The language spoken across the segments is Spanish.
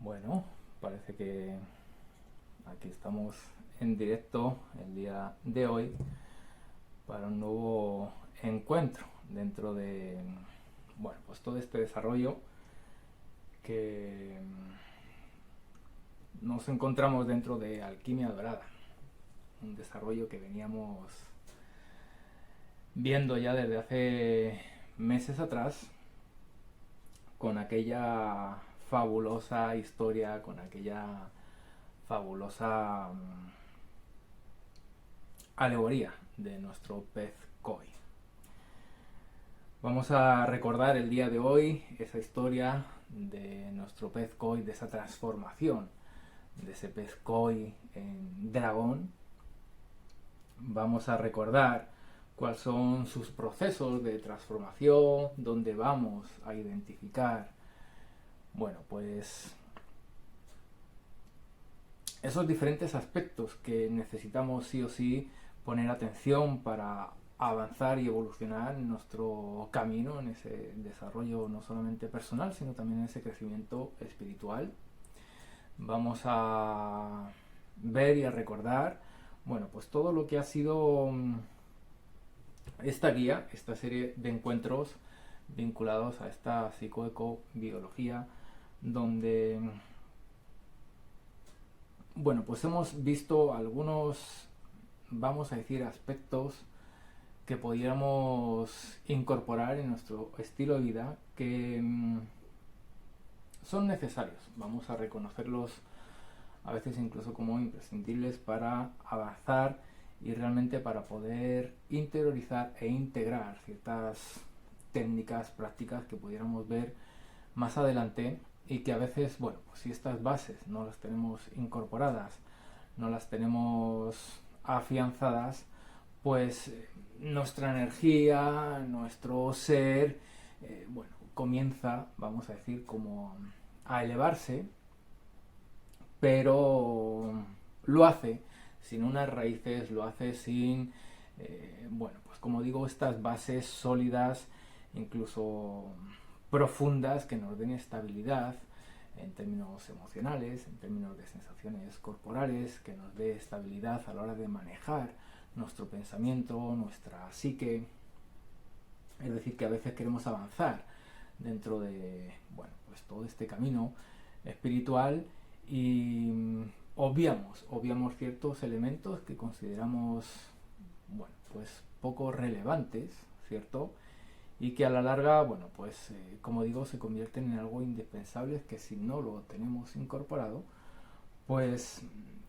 Bueno, parece que aquí estamos en directo el día de hoy para un nuevo encuentro dentro de, bueno, pues todo este desarrollo que nos encontramos dentro de Alquimia Dorada, un desarrollo que veníamos viendo ya desde hace meses atrás con aquella fabulosa historia, con aquella fabulosa alegoría de nuestro pez koi. Vamos a recordar el día de hoy esa historia de nuestro pez koi, de esa transformación de ese pez koi en dragón. Vamos a recordar cuáles son sus procesos de transformación, donde vamos a identificar, bueno, pues esos diferentes aspectos que necesitamos sí o sí poner atención para avanzar y evolucionar en nuestro camino, en ese desarrollo no solamente personal, sino también en ese crecimiento espiritual. Vamos a ver y a recordar, bueno, pues todo lo que ha sido esta guía, esta serie de encuentros vinculados a esta psicoecobiología, donde, bueno, pues hemos visto algunos, vamos a decir, aspectos que pudiéramos incorporar en nuestro estilo de vida que son necesarios. Vamos a reconocerlos a veces incluso como imprescindibles para avanzar y realmente para poder interiorizar e integrar ciertas técnicas, prácticas que pudiéramos ver más adelante y que a veces, bueno, pues si estas bases no las tenemos incorporadas, no las tenemos afianzadas, pues nuestra energía, nuestro ser, bueno, comienza, vamos a decir, como a elevarse, pero lo hace sin unas raíces, lo hace sin, bueno, pues como digo, estas bases sólidas, incluso profundas, que nos den estabilidad en términos emocionales, en términos de sensaciones corporales, que nos dé estabilidad a la hora de manejar nuestro pensamiento, nuestra psique. Es decir, que a veces queremos avanzar dentro de, bueno, pues todo este camino espiritual y obviamos ciertos elementos que consideramos, bueno, pues poco relevantes, ¿cierto? Y que a la larga, bueno, pues como digo, se convierten en algo indispensable que si no lo tenemos incorporado, pues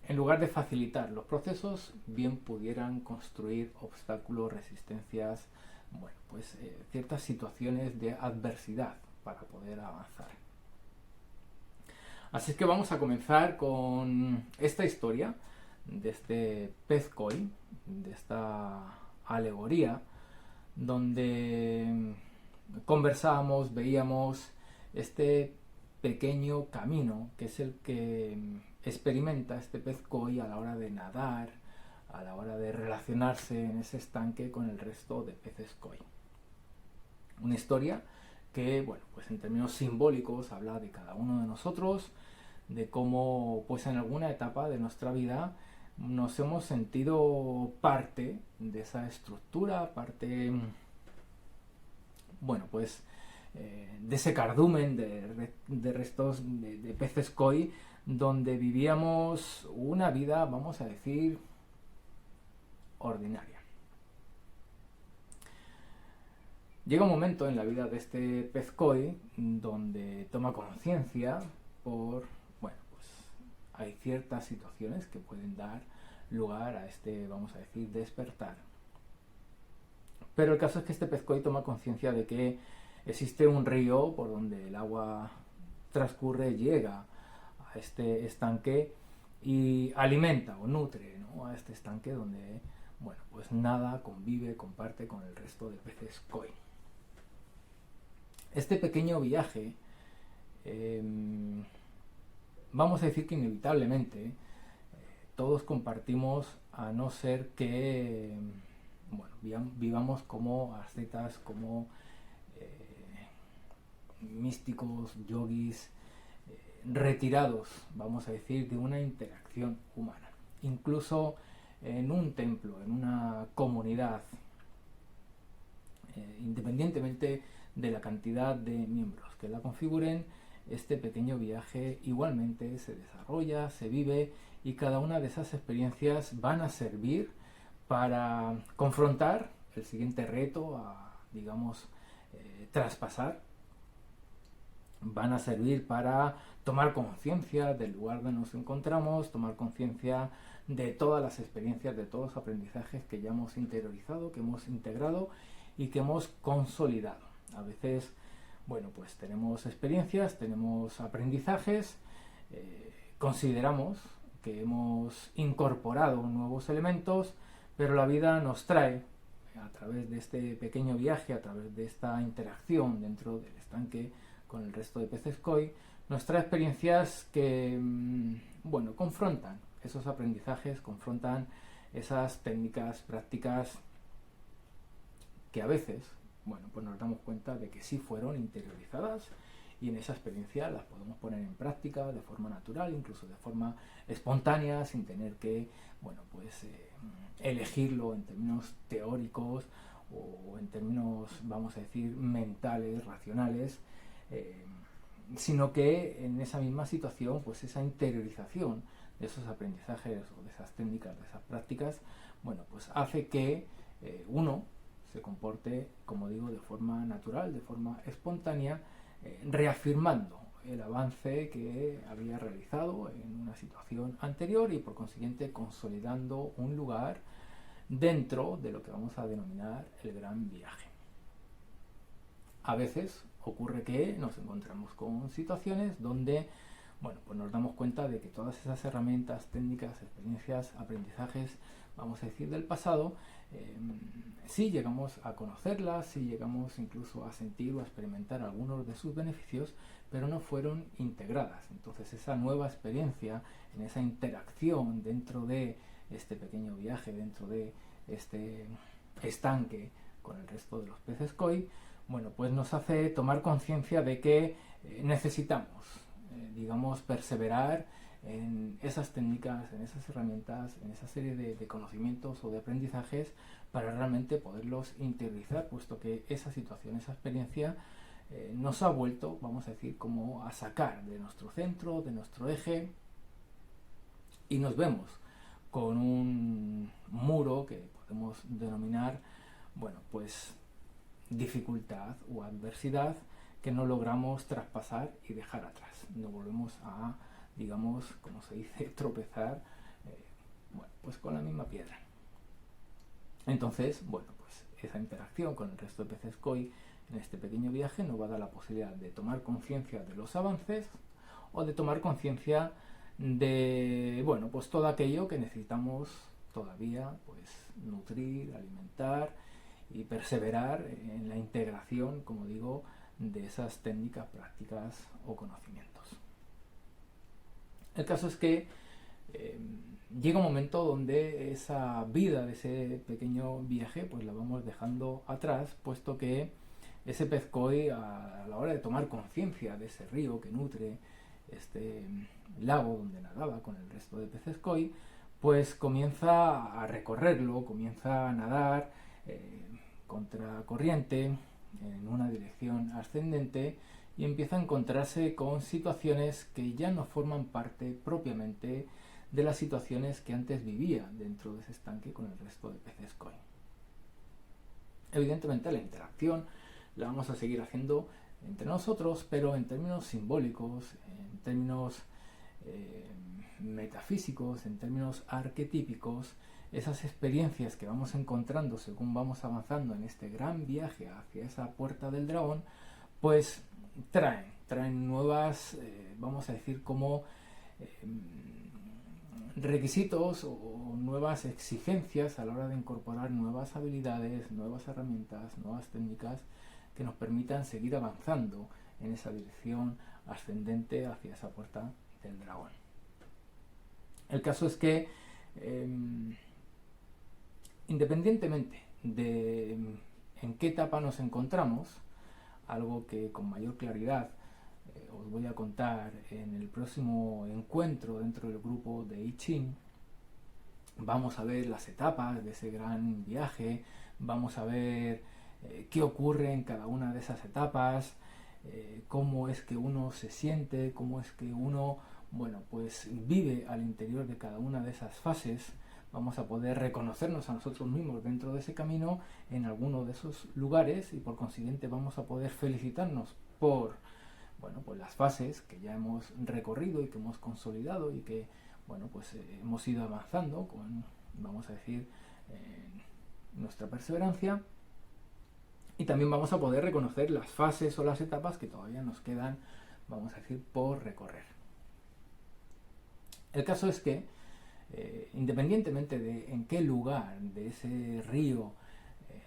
en lugar de facilitar los procesos, bien pudieran construir obstáculos, resistencias, bueno, pues ciertas situaciones de adversidad para poder avanzar. Así es que vamos a comenzar con esta historia de este pez koi, de esta alegoría, donde conversábamos, veíamos este pequeño camino que es el que experimenta este pez koi a la hora de nadar, a la hora de relacionarse en ese estanque con el resto de peces koi. Una historia que, bueno, pues en términos simbólicos habla de cada uno de nosotros, de cómo pues en alguna etapa de nuestra vida nos hemos sentido parte de esa estructura, parte, bueno, pues de ese cardumen de restos de peces koi, donde vivíamos una vida, vamos a decir, ordinaria. Llega un momento en la vida de este pez koi donde toma conciencia por, bueno, pues hay ciertas situaciones que pueden dar lugar a este, vamos a decir, despertar. Pero el caso es que este pez koi toma conciencia de que existe un río por donde el agua transcurre, llega a este estanque y alimenta o nutre, ¿no?, a este estanque donde, bueno, pues nada, convive, comparte con el resto de peces koi. Este pequeño viaje, vamos a decir que inevitablemente todos compartimos, a no ser que, bueno, vivamos como ascetas, como místicos, yogis, retirados, vamos a decir, de una interacción humana. Incluso en un templo, en una comunidad, independientemente de la cantidad de miembros que la configuren, este pequeño viaje igualmente se desarrolla, se vive, y cada una de esas experiencias van a servir para confrontar el siguiente reto a, digamos, traspasar. Van a servir para tomar conciencia del lugar donde nos encontramos, tomar conciencia de todas las experiencias, de todos los aprendizajes que ya hemos interiorizado, que hemos integrado y que hemos consolidado. A veces, bueno, pues tenemos experiencias, tenemos aprendizajes, consideramos que hemos incorporado nuevos elementos, pero la vida nos trae, a través de este pequeño viaje, a través de esta interacción dentro del estanque con el resto de peces koi, nos trae experiencias que, bueno, confrontan esos aprendizajes, confrontan esas técnicas, prácticas que a veces, bueno, pues nos damos cuenta de que sí fueron interiorizadas, y en esa experiencia las podemos poner en práctica de forma natural, incluso de forma espontánea, sin tener que, bueno, pues elegirlo en términos teóricos o en términos, vamos a decir, mentales, racionales, sino que en esa misma situación, pues esa interiorización de esos aprendizajes o de esas técnicas, de esas prácticas, bueno, pues hace que uno se comporte, como digo, de forma natural, de forma espontánea, reafirmando el avance que había realizado en una situación anterior y por consiguiente consolidando un lugar dentro de lo que vamos a denominar el gran viaje. A veces ocurre que nos encontramos con situaciones donde, bueno, pues nos damos cuenta de que todas esas herramientas, técnicas, experiencias, aprendizajes, vamos a decir, del pasado, sí llegamos a conocerlas, sí llegamos incluso a sentir o a experimentar algunos de sus beneficios, pero no fueron integradas. Entonces esa nueva experiencia, en esa interacción dentro de este pequeño viaje, dentro de este estanque con el resto de los peces koi, bueno, pues nos hace tomar conciencia de que necesitamos, digamos, perseverar en esas técnicas, en esas herramientas, en esa serie de conocimientos o de aprendizajes para realmente poderlos interiorizar, puesto que esa situación, esa experiencia nos ha vuelto, vamos a decir, como a sacar de nuestro centro, de nuestro eje, y nos vemos con un muro que podemos denominar, bueno, pues dificultad o adversidad que no logramos traspasar y dejar atrás. No volvemos a, digamos, como se dice, tropezar, bueno, pues con la misma piedra. Entonces, bueno, pues esa interacción con el resto de peces koi en este pequeño viaje nos va a dar la posibilidad de tomar conciencia de los avances o de tomar conciencia de, bueno, pues todo aquello que necesitamos todavía, pues nutrir, alimentar y perseverar en la integración, como digo, de esas técnicas, prácticas o conocimientos. El caso es que llega un momento donde esa vida de ese pequeño viaje pues la vamos dejando atrás, puesto que ese pez koi, a la hora de tomar conciencia de ese río que nutre este lago donde nadaba con el resto de peces koi, pues comienza a recorrerlo, comienza a nadar contra corriente en una dirección ascendente, y empieza a encontrarse con situaciones que ya no forman parte propiamente de las situaciones que antes vivía dentro de ese estanque con el resto de peces koi. Evidentemente la interacción la vamos a seguir haciendo entre nosotros, pero en términos simbólicos, en términos metafísicos, en términos arquetípicos, esas experiencias que vamos encontrando según vamos avanzando en este gran viaje hacia esa puerta del dragón, pues traen nuevas, vamos a decir, como requisitos o nuevas exigencias a la hora de incorporar nuevas habilidades, nuevas herramientas, nuevas técnicas que nos permitan seguir avanzando en esa dirección ascendente hacia esa puerta del dragón. El caso es que independientemente de en qué etapa nos encontramos, algo que con mayor claridad os voy a contar en el próximo encuentro dentro del grupo de I Ching. Vamos a ver las etapas de ese gran viaje, vamos a ver qué ocurre en cada una de esas etapas, cómo es que uno se siente, cómo es que uno, bueno, pues vive al interior de cada una de esas fases. Vamos a poder reconocernos a nosotros mismos dentro de ese camino en alguno de esos lugares y por consiguiente vamos a poder felicitarnos por, bueno, pues las fases que ya hemos recorrido y que hemos consolidado y que, bueno, pues hemos ido avanzando con, vamos a decir, nuestra perseverancia. Y también vamos a poder reconocer las fases o las etapas que todavía nos quedan, vamos a decir, por recorrer. El caso es que, independientemente de en qué lugar de ese río,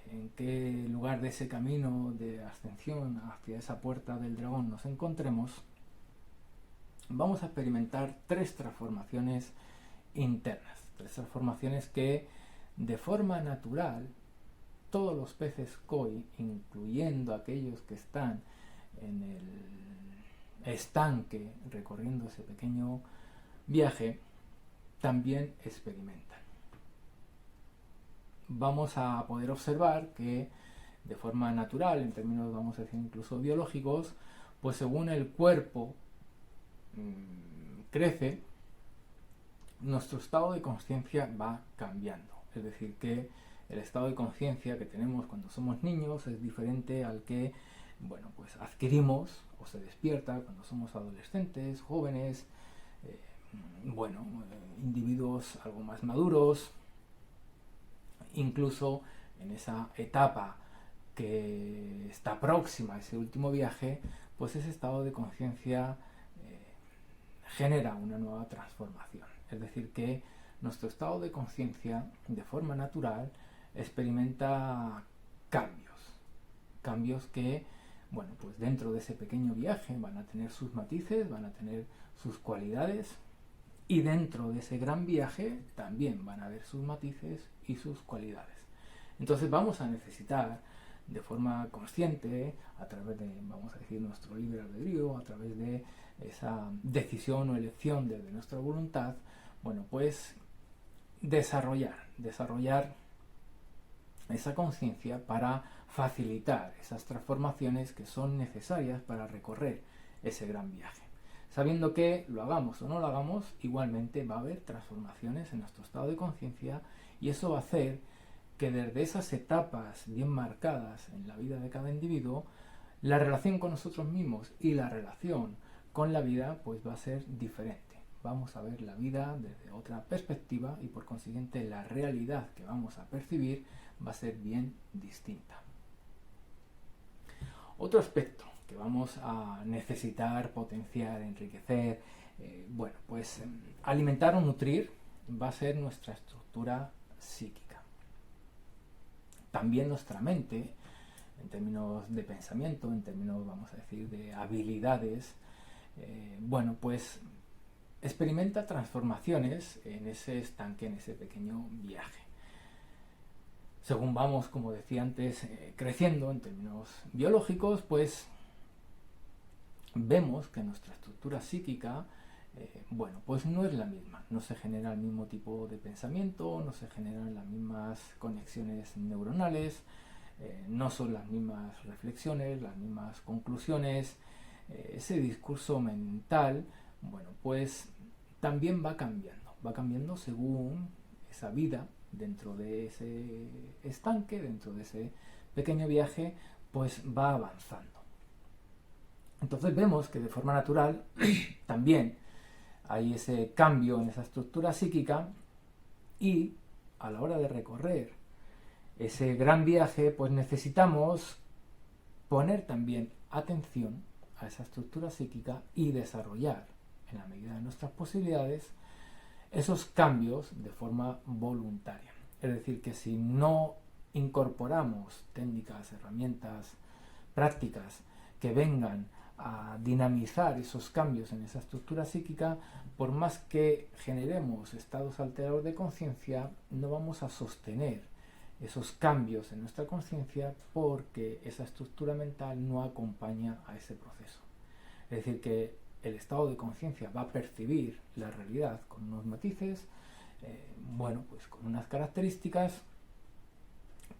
en qué lugar de ese camino de ascensión hacia esa puerta del dragón nos encontremos, vamos a experimentar tres transformaciones internas, tres transformaciones que de forma natural todos los peces koi, incluyendo aquellos que están en el estanque recorriendo ese pequeño viaje, también experimentan. Vamos a poder observar que de forma natural, en términos, vamos a decir, incluso biológicos, pues según el cuerpo crece, nuestro estado de conciencia va cambiando. Es decir, que el estado de conciencia que tenemos cuando somos niños es diferente al que, bueno, pues adquirimos o se despierta cuando somos adolescentes, jóvenes, individuos algo más maduros. Incluso en esa etapa que está próxima a ese último viaje, pues ese estado de conciencia genera una nueva transformación. Es decir, que nuestro estado de conciencia, de forma natural, experimenta cambios que, bueno, pues dentro de ese pequeño viaje van a tener sus matices, van a tener sus cualidades, y dentro de ese gran viaje también van a haber sus matices y sus cualidades. Entonces vamos a necesitar de forma consciente, a través de, vamos a decir, nuestro libre albedrío, a través de esa decisión o elección desde nuestra voluntad, bueno, pues desarrollar esa conciencia para facilitar esas transformaciones que son necesarias para recorrer ese gran viaje. Sabiendo que lo hagamos o no lo hagamos, igualmente va a haber transformaciones en nuestro estado de conciencia y eso va a hacer que desde esas etapas bien marcadas en la vida de cada individuo, la relación con nosotros mismos y la relación con la vida pues va a ser diferente. Vamos a ver la vida desde otra perspectiva y por consiguiente la realidad que vamos a percibir va a ser bien distinta. Otro aspecto que vamos a necesitar potenciar, enriquecer, alimentar o nutrir va a ser nuestra estructura psíquica. También nuestra mente, en términos de pensamiento, en términos, vamos a decir, de habilidades, experimenta transformaciones en ese estanque, en ese pequeño viaje. Según vamos, como decía antes, creciendo en términos biológicos, pues vemos que nuestra estructura psíquica, pues no es la misma, no se genera el mismo tipo de pensamiento, no se generan las mismas conexiones neuronales, no son las mismas reflexiones, las mismas conclusiones, ese discurso mental, pues también va cambiando según esa vida dentro de ese estanque, dentro de ese pequeño viaje, pues va avanzando. Entonces vemos que de forma natural también hay ese cambio en esa estructura psíquica y a la hora de recorrer ese gran viaje, pues necesitamos poner también atención a esa estructura psíquica y desarrollar, en la medida de nuestras posibilidades, esos cambios de forma voluntaria. Es decir, que si no incorporamos técnicas, herramientas, prácticas que vengan a dinamizar esos cambios en esa estructura psíquica, por más que generemos estados alterados de conciencia, no vamos a sostener esos cambios en nuestra conciencia porque esa estructura mental no acompaña a ese proceso. Es decir, que el estado de conciencia va a percibir la realidad con unos matices, bueno, pues con unas características,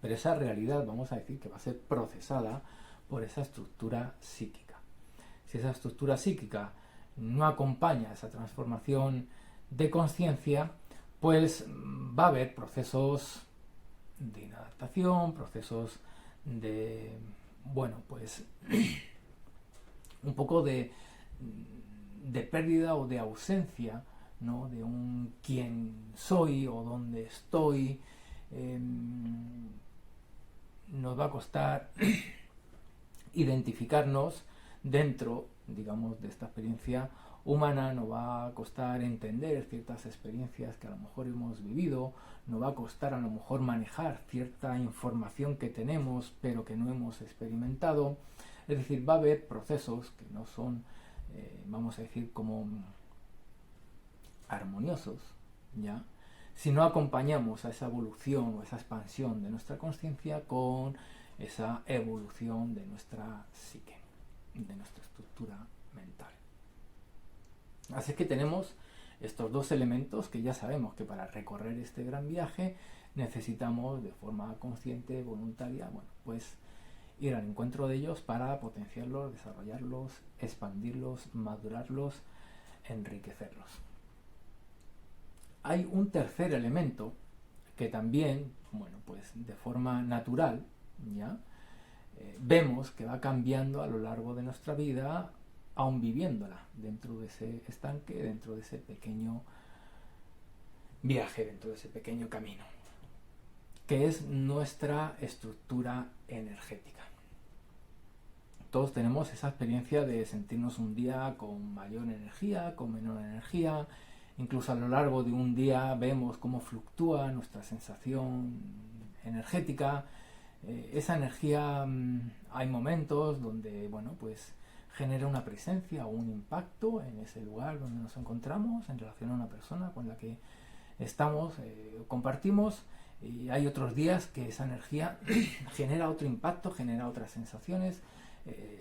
pero esa realidad vamos a decir que va a ser procesada por esa estructura psíquica. Si esa estructura psíquica no acompaña esa transformación de conciencia, pues va a haber procesos de inadaptación, procesos de, bueno, pues un poco de pérdida o de ausencia, ¿no? De un quién soy o dónde estoy. Nos va a costar identificarnos dentro, digamos, de esta experiencia humana, nos va a costar entender ciertas experiencias que a lo mejor hemos vivido, nos va a costar a lo mejor manejar cierta información que tenemos pero que no hemos experimentado. Es decir, va a haber procesos que no son, vamos a decir, como armoniosos, ¿ya? Si no acompañamos a esa evolución o esa expansión de nuestra conciencia con esa evolución de nuestra psique, de nuestra estructura mental. Así que tenemos estos dos elementos que ya sabemos que para recorrer este gran viaje necesitamos de forma consciente, voluntaria, bueno, pues ir al encuentro de ellos para potenciarlos, desarrollarlos, expandirlos, madurarlos, enriquecerlos. Hay un tercer elemento que también, bueno, pues de forma natural, ¿ya? Vemos que va cambiando a lo largo de nuestra vida, aún viviéndola dentro de ese estanque, dentro de ese pequeño viaje, dentro de ese pequeño camino, que es nuestra estructura energética. Todos tenemos esa experiencia de sentirnos un día con mayor energía, con menor energía. Incluso a lo largo de un día vemos cómo fluctúa nuestra sensación energética. Esa energía, hay momentos donde, bueno, pues genera una presencia o un impacto en ese lugar donde nos encontramos en relación a una persona con la que estamos, compartimos, y hay otros días que esa energía genera otro impacto, genera otras sensaciones.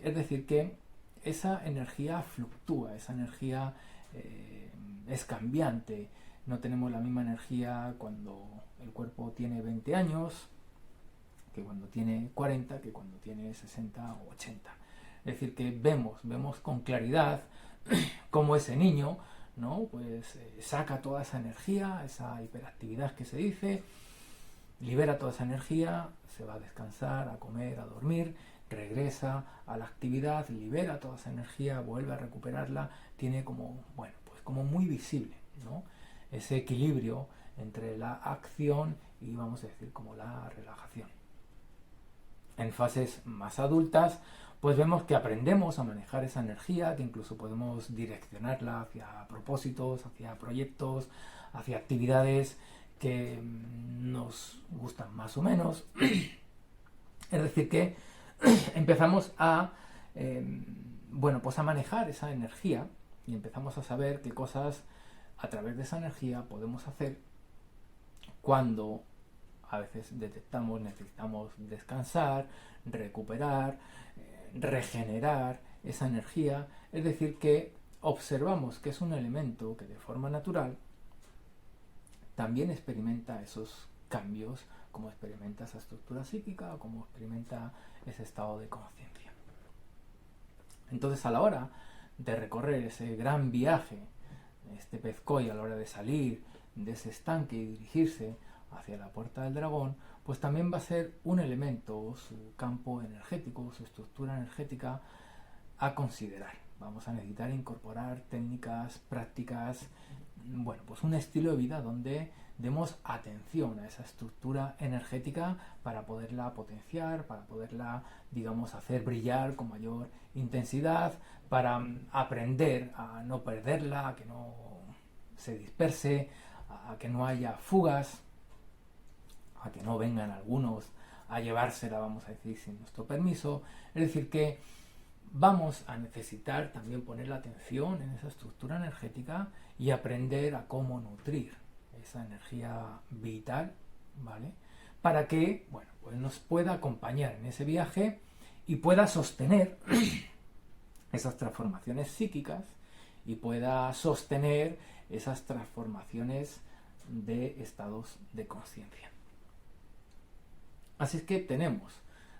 Es decir, que esa energía fluctúa, esa energía es cambiante. No tenemos la misma energía cuando el cuerpo tiene 20 años, que cuando tiene 40, que cuando tiene 60 o 80. Es decir, que vemos con claridad cómo ese niño, ¿no? Pues saca toda esa energía, esa hiperactividad que se dice, libera toda esa energía, se va a descansar, a comer, a dormir, regresa a la actividad, libera toda esa energía, vuelve a recuperarla, tiene como, bueno, pues como muy visible, ¿no? Ese equilibrio entre la acción y, vamos a decir, como la relajación. En fases más adultas, pues vemos que aprendemos a manejar esa energía, que incluso podemos direccionarla hacia propósitos, hacia proyectos, hacia actividades que nos gustan más o menos. Es decir, que empezamos a, bueno, pues a manejar esa energía y empezamos a saber qué cosas a través de esa energía podemos hacer cuando a veces detectamos, necesitamos descansar, recuperar, regenerar esa energía. Es decir, que observamos que es un elemento que de forma natural también experimenta esos cambios, como experimenta esa estructura psíquica o como experimenta ese estado de conciencia. Entonces, a la hora de recorrer ese gran viaje, este pez koi, a la hora de salir de ese estanque y dirigirse hacia la puerta del dragón, pues también va a ser un elemento, su campo energético, su estructura energética a considerar. Vamos a necesitar incorporar técnicas, prácticas, bueno, pues un estilo de vida donde demos atención a esa estructura energética para poderla potenciar, para poderla, digamos, hacer brillar con mayor intensidad, para aprender a no perderla, a que no se disperse, a que no haya fugas, a que no vengan algunos a llevársela, vamos a decir, sin nuestro permiso. Es decir, que vamos a necesitar también poner la atención en esa estructura energética y aprender a cómo nutrir esa energía vital, ¿vale? Para que, bueno, pues nos pueda acompañar en ese viaje y pueda sostener esas transformaciones psíquicas y pueda sostener esas transformaciones de estados de conciencia. Así es que tenemos,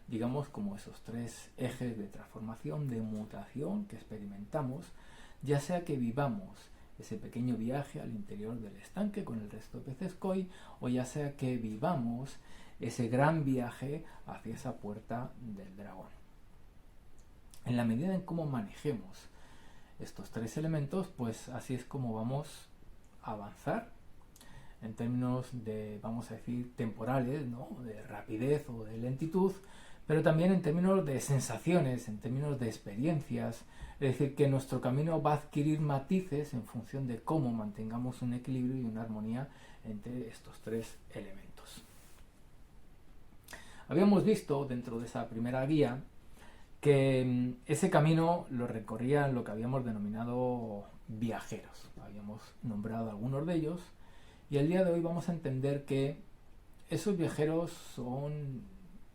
digamos, como esos tres ejes de transformación, de mutación que experimentamos, ya sea que vivamos ese pequeño viaje al interior del estanque con el resto de peces koi, o ya sea que vivamos ese gran viaje hacia esa puerta del dragón. En la medida en cómo manejemos estos tres elementos, pues así es como vamos a avanzar en términos de, vamos a decir, temporales, ¿no? De rapidez o de lentitud, pero también en términos de sensaciones, en términos de experiencias. Es decir, que nuestro camino va a adquirir matices en función de cómo mantengamos un equilibrio y una armonía entre estos tres elementos. Habíamos visto dentro de esa primera guía que ese camino lo recorrían lo que habíamos denominado viajeros. Habíamos nombrado algunos de ellos y el día de hoy vamos a entender que esos viajeros son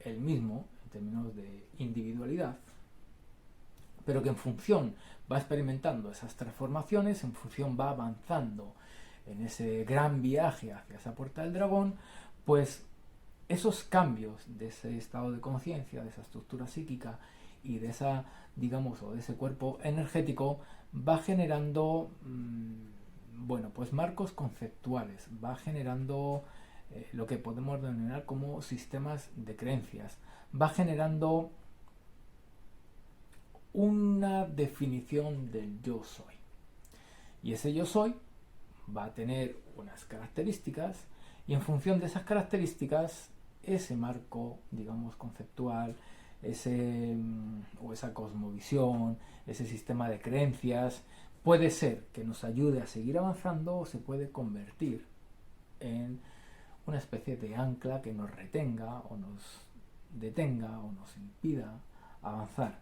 el mismo en términos de individualidad, pero que en función va experimentando esas transformaciones, en función va avanzando en ese gran viaje hacia esa puerta del dragón, pues esos cambios de ese estado de conciencia, de esa estructura psíquica y de esa, digamos, o de ese cuerpo energético, va generando, bueno, pues marcos conceptuales, va generando lo que podemos denominar como sistemas de creencias, va generando una definición del yo soy. Y ese yo soy va a tener unas características y en función de esas características, ese marco, digamos, conceptual, o esa cosmovisión, ese sistema de creencias, puede ser que nos ayude a seguir avanzando o se puede convertir en una especie de ancla que nos retenga o nos detenga o nos impida avanzar.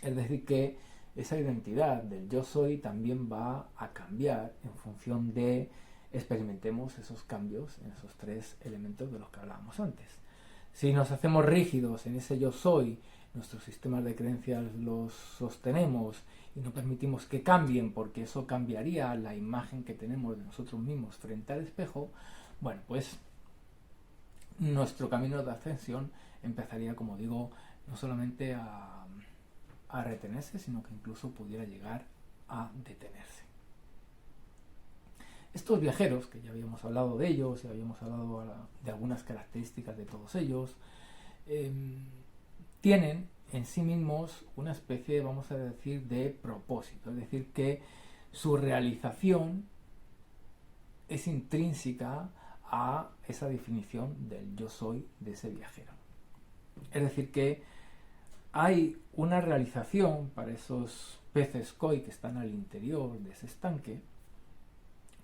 Es decir, que esa identidad del yo soy también va a cambiar en función de experimentemos esos cambios en esos tres elementos de los que hablábamos antes. Si nos hacemos rígidos en ese yo soy, nuestros sistemas de creencias los sostenemos y no permitimos que cambien porque eso cambiaría la imagen que tenemos de nosotros mismos frente al espejo, bueno, pues nuestro camino de ascensión empezaría, como digo, no solamente a retenerse, sino que incluso pudiera llegar a detenerse. Estos viajeros, que ya habíamos hablado de ellos, ya habíamos hablado de algunas características de todos ellos, tienen en sí mismos una especie, vamos a decir, de propósito, es decir, que su realización es intrínseca a esa definición del yo soy de ese viajero. Es decir, que hay una realización para esos peces koi que están al interior de ese estanque.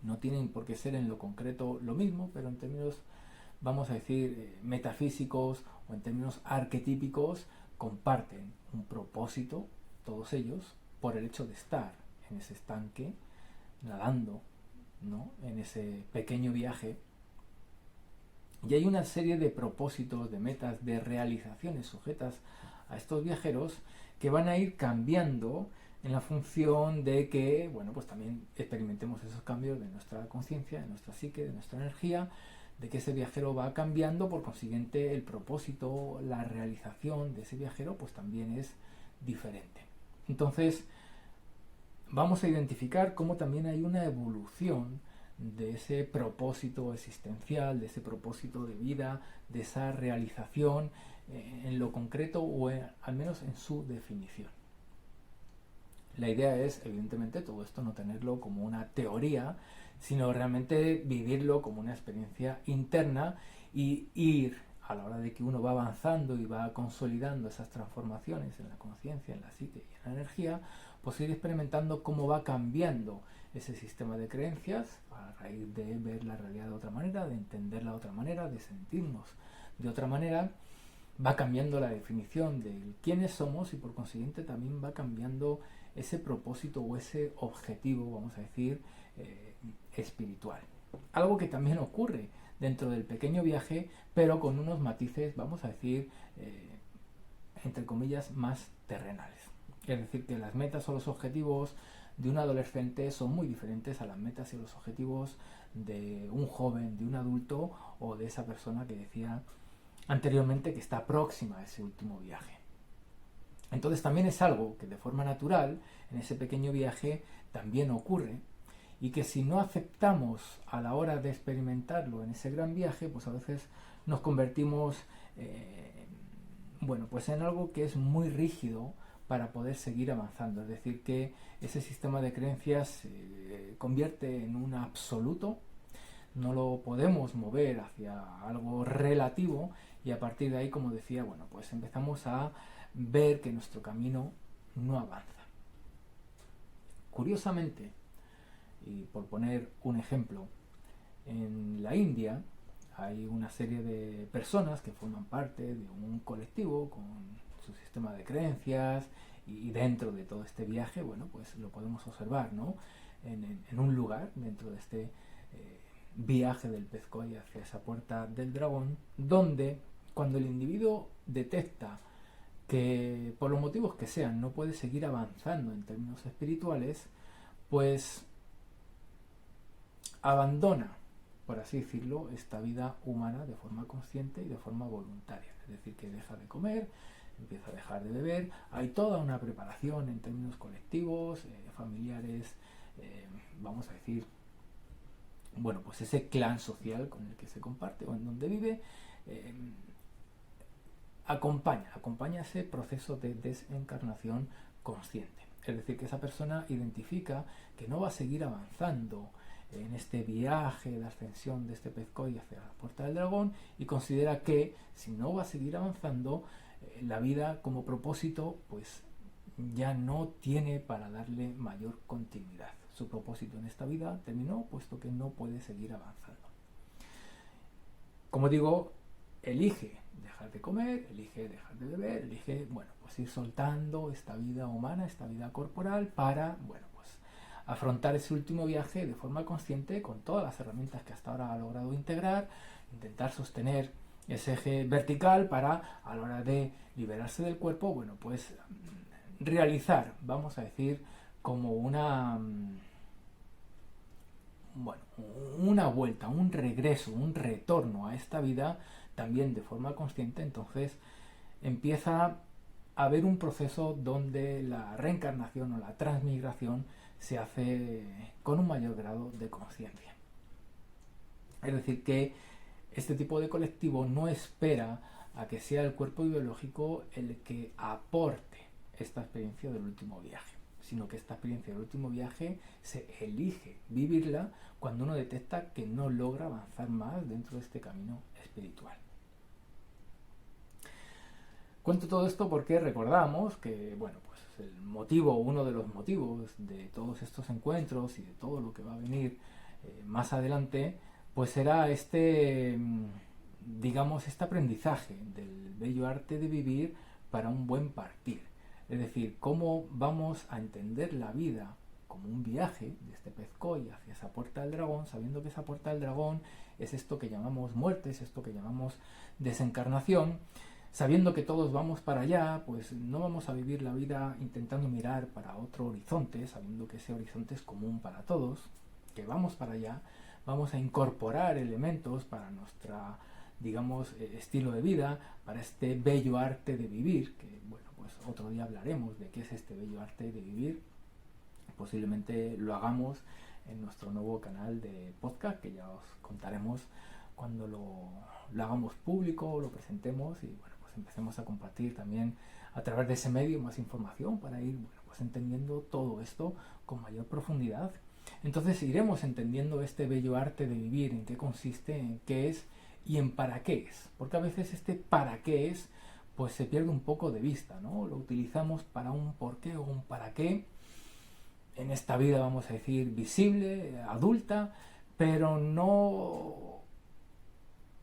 No tienen por qué ser en lo concreto lo mismo, pero en términos, vamos a decir, metafísicos o en términos arquetípicos, comparten un propósito, todos ellos, por el hecho de estar en ese estanque, nadando, ¿no?, en ese pequeño viaje. Y hay una serie de propósitos, de metas, de realizaciones sujetas a estos viajeros que van a ir cambiando en la función de que, bueno, pues también experimentemos esos cambios de nuestra conciencia, de nuestra psique, de nuestra energía, de que ese viajero va cambiando, por consiguiente el propósito, la realización de ese viajero pues también es diferente. Entonces vamos a identificar cómo también hay una evolución de ese propósito existencial, de ese propósito de vida, de esa realización en lo concreto o al menos en su definición. La idea es, evidentemente, todo esto no tenerlo como una teoría, sino realmente vivirlo como una experiencia interna y ir, a la hora de que uno va avanzando y va consolidando esas transformaciones en la conciencia, en la psique y en la energía, pues ir experimentando cómo va cambiando ese sistema de creencias a raíz de ver la realidad de otra manera, de entenderla de otra manera, de sentirnos de otra manera. Va cambiando la definición de quiénes somos y por consiguiente también va cambiando ese propósito o ese objetivo, vamos a decir, espiritual. Algo que también ocurre dentro del pequeño viaje, pero con unos matices, vamos a decir, entre comillas, más terrenales. Es decir, que las metas o los objetivos de un adolescente son muy diferentes a las metas y los objetivos de un joven, de un adulto o de esa persona que decía anteriormente que está próxima a ese último viaje. Entonces también es algo que de forma natural en ese pequeño viaje también ocurre y que si no aceptamos a la hora de experimentarlo en ese gran viaje, pues a veces nos convertimos pues en algo que es muy rígido para poder seguir avanzando. Es decir, que ese sistema de creencias se convierte en un absoluto, no lo podemos mover hacia algo relativo y a partir de ahí, como decía, pues empezamos a ver que nuestro camino no avanza. Curiosamente, y por poner un ejemplo, en la India hay una serie de personas que forman parte de un colectivo con su sistema de creencias y dentro de todo este viaje, pues lo podemos observar, ¿no? En un lugar, dentro de este viaje del pez koi hacia esa puerta del dragón, donde cuando el individuo detecta que por los motivos que sean no puede seguir avanzando en términos espirituales, pues abandona, por así decirlo, esta vida humana de forma consciente y de forma voluntaria. Es decir, que deja de comer, empieza a dejar de beber. Hay toda una preparación en términos colectivos, familiares, vamos a decir, pues ese clan social con el que se comparte o en donde vive, acompaña ese proceso de desencarnación consciente. Es decir, que esa persona identifica que no va a seguir avanzando en este viaje de ascensión de este pez koi hacia la puerta del dragón y considera que si no va a seguir avanzando, la vida como propósito pues ya no tiene para darle mayor continuidad. Su propósito en esta vida terminó, puesto que no puede seguir avanzando. Como digo, elige dejar de comer, elige dejar de beber, elige, pues ir soltando esta vida humana, esta vida corporal para, pues afrontar ese último viaje de forma consciente con todas las herramientas que hasta ahora ha logrado integrar, intentar sostener ese eje vertical para, a la hora de liberarse del cuerpo, pues realizar, vamos a decir, como una vuelta, un regreso, un retorno a esta vida también de forma consciente. Entonces empieza a haber un proceso donde la reencarnación o la transmigración se hace con un mayor grado de conciencia. Es decir, que este tipo de colectivo no espera a que sea el cuerpo biológico el que aporte esta experiencia del último viaje, sino que esta experiencia del último viaje se elige vivirla cuando uno detecta que no logra avanzar más dentro de este camino espiritual. Cuento todo esto porque recordamos que, uno de los motivos de todos estos encuentros y de todo lo que va a venir más adelante, pues será este aprendizaje del bello arte de vivir para un buen partir. Es decir, cómo vamos a entender la vida como un viaje de este pez koi hacia esa puerta del dragón, sabiendo que esa puerta del dragón es esto que llamamos muerte, es esto que llamamos desencarnación, sabiendo que todos vamos para allá, pues no vamos a vivir la vida intentando mirar para otro horizonte, sabiendo que ese horizonte es común para todos, que vamos para allá, vamos a incorporar elementos para nuestra, estilo de vida, para este bello arte de vivir, que pues otro día hablaremos de qué es este bello arte de vivir. Posiblemente lo hagamos en nuestro nuevo canal de podcast, que ya os contaremos cuando lo hagamos público, lo presentemos y pues empecemos a compartir también a través de ese medio más información para ir pues entendiendo todo esto con mayor profundidad. Entonces iremos entendiendo este bello arte de vivir, en qué consiste, en qué es y en para qué es, porque a veces este para qué es pues se pierde un poco de vista, ¿no? Lo utilizamos para un por qué o un para qué en esta vida, vamos a decir, visible, adulta, pero no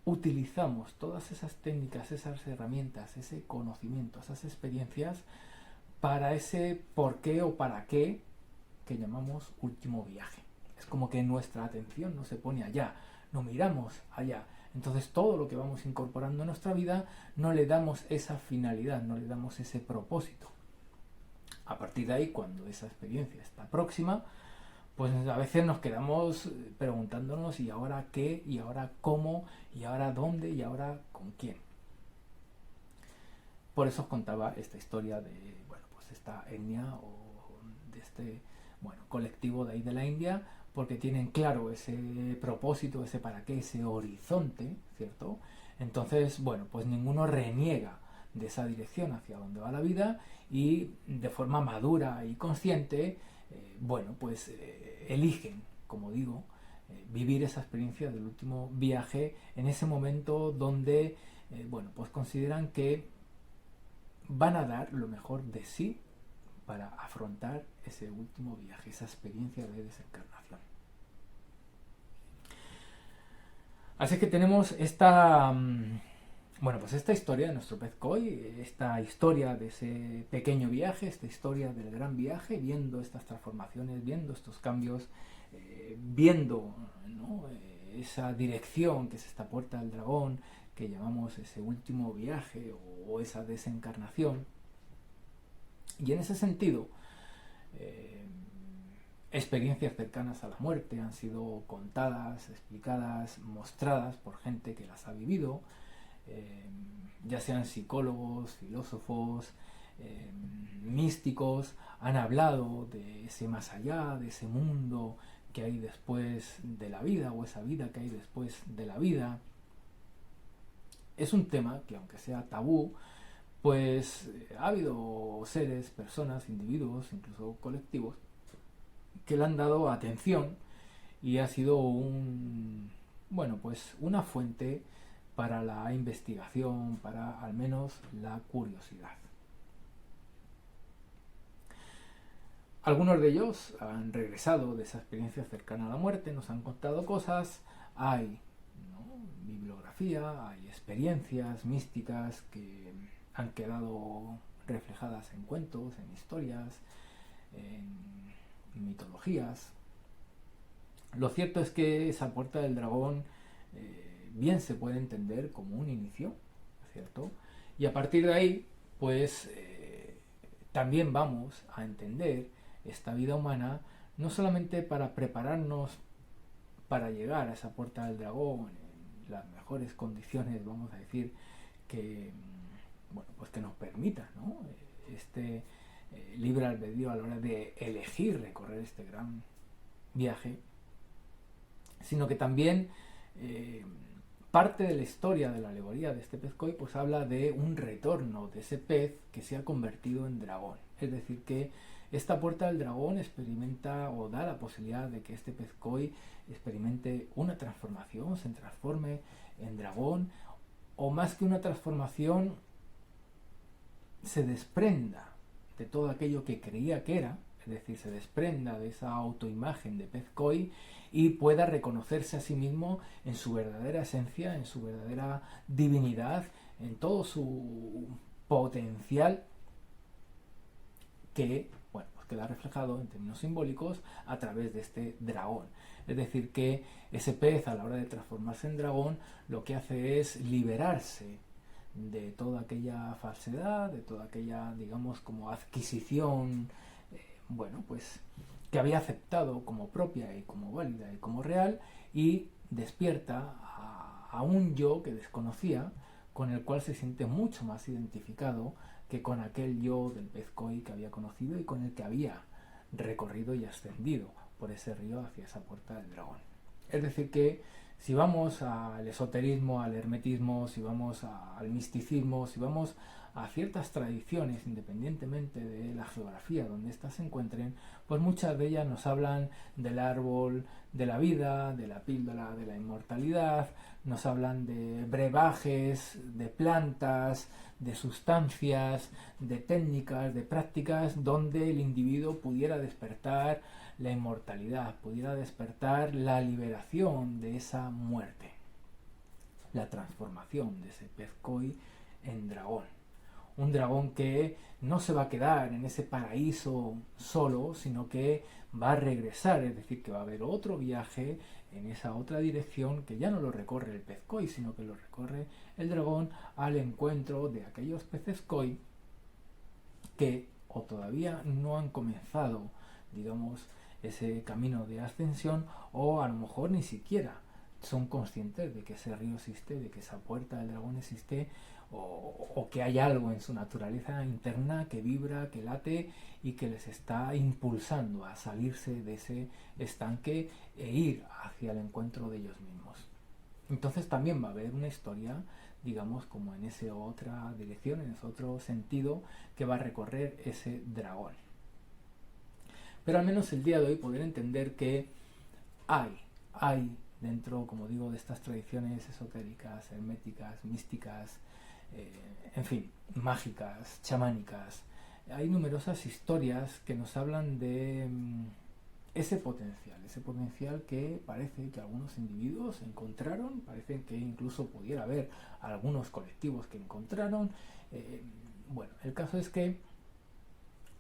utilizamos todas esas técnicas, esas herramientas, ese conocimiento, esas experiencias para ese por qué o para qué que llamamos último viaje. Es como que nuestra atención no se pone allá, no miramos allá. Entonces todo lo que vamos incorporando en nuestra vida no le damos esa finalidad, no le damos ese propósito. A partir de ahí, cuando esa experiencia está próxima, pues a veces nos quedamos preguntándonos ¿y ahora qué? ¿Y ahora cómo? ¿Y ahora dónde? ¿Y ahora con quién? Por eso os contaba esta historia de, bueno, pues esta etnia o de este, bueno, colectivo de ahí de la India, porque tienen claro ese propósito, ese para qué, ese horizonte, ¿cierto? Entonces, bueno, pues ninguno reniega de esa dirección hacia donde va la vida y de forma madura y consciente, bueno, pues eligen, como digo, vivir esa experiencia del último viaje en ese momento donde, bueno, pues consideran que van a dar lo mejor de sí para afrontar ese último viaje, esa experiencia de desencarnación. Así que tenemos esta, bueno, pues esta historia de nuestro pez koi, esta historia de ese pequeño viaje, esta historia del gran viaje, viendo estas transformaciones, viendo estos cambios, viendo, ¿no?, esa dirección que es esta puerta del dragón, que llamamos ese último viaje o esa desencarnación. Y en ese sentido, experiencias cercanas a la muerte han sido contadas, explicadas, mostradas por gente que las ha vivido, ya sean psicólogos, filósofos, místicos, han hablado de ese más allá, de ese mundo que hay después de la vida o esa vida que hay después de la vida. Es un tema que, aunque sea tabú, pues ha habido seres, personas, individuos, incluso colectivos, que le han dado atención y ha sido bueno, pues una fuente para la investigación, para al menos la curiosidad. Algunos de ellos han regresado de esa experiencia cercana a la muerte, nos han contado cosas, hay, ¿no?, bibliografía, hay experiencias místicas que han quedado reflejadas en cuentos, en historias, en mitologías. Lo cierto es que esa puerta del dragón bien se puede entender como un inicio, ¿cierto? Y a partir de ahí, pues también vamos a entender esta vida humana no solamente para prepararnos para llegar a esa puerta del dragón en las mejores condiciones, vamos a decir, que, bueno, pues que nos permita, ¿no?, este libre albedrío a la hora de elegir recorrer este gran viaje, sino que también parte de la historia de la alegoría de este pez koi pues habla de un retorno de ese pez que se ha convertido en dragón. Es decir, que esta puerta del dragón experimenta o da la posibilidad de que este pez koi experimente una transformación, se transforme en dragón, o más que una transformación, se desprenda de todo aquello que creía que era, es decir, se desprenda de esa autoimagen de pez koi y pueda reconocerse a sí mismo en su verdadera esencia, en su verdadera divinidad, en todo su potencial que, bueno, pues queda reflejado en términos simbólicos a través de este dragón. Es decir, que ese pez, a la hora de transformarse en dragón, lo que hace es liberarse de toda aquella falsedad, de toda aquella, digamos, como adquisición, bueno, pues que había aceptado como propia y como válida y como real, y despierta a un yo que desconocía, con el cual se siente mucho más identificado que con aquel yo del pez koi que había conocido y con el que había recorrido y ascendido por ese río hacia esa puerta del dragón. Es decir, que si vamos al esoterismo, al hermetismo, si vamos al misticismo, si vamos a ciertas tradiciones, independientemente de la geografía donde éstas se encuentren, pues muchas de ellas nos hablan del árbol de la vida, de la píldora de la inmortalidad, nos hablan de brebajes, de plantas, de sustancias, de técnicas, de prácticas donde el individuo pudiera despertar la inmortalidad, pudiera despertar la liberación de esa muerte, la transformación de ese pez koi en dragón. Un dragón que no se va a quedar en ese paraíso solo, sino que va a regresar, es decir, que va a haber otro viaje en esa otra dirección que ya no lo recorre el pez koi, sino que lo recorre el dragón al encuentro de aquellos peces koi que o todavía no han comenzado, digamos, ese camino de ascensión, o a lo mejor ni siquiera son conscientes de que ese río existe, de que esa puerta del dragón existe, o que hay algo en su naturaleza interna que vibra, que late y que les está impulsando a salirse de ese estanque e ir hacia el encuentro de ellos mismos. Entonces también va a haber una historia, digamos, como en esa otra dirección, en ese otro sentido, que va a recorrer ese dragón. Pero al menos el día de hoy poder entender que hay dentro, como digo, de estas tradiciones esotéricas, herméticas, místicas, en fin, mágicas, chamánicas, hay numerosas historias que nos hablan de ese potencial que parece que algunos individuos encontraron, parece que incluso pudiera haber algunos colectivos que encontraron. Bueno, el caso es que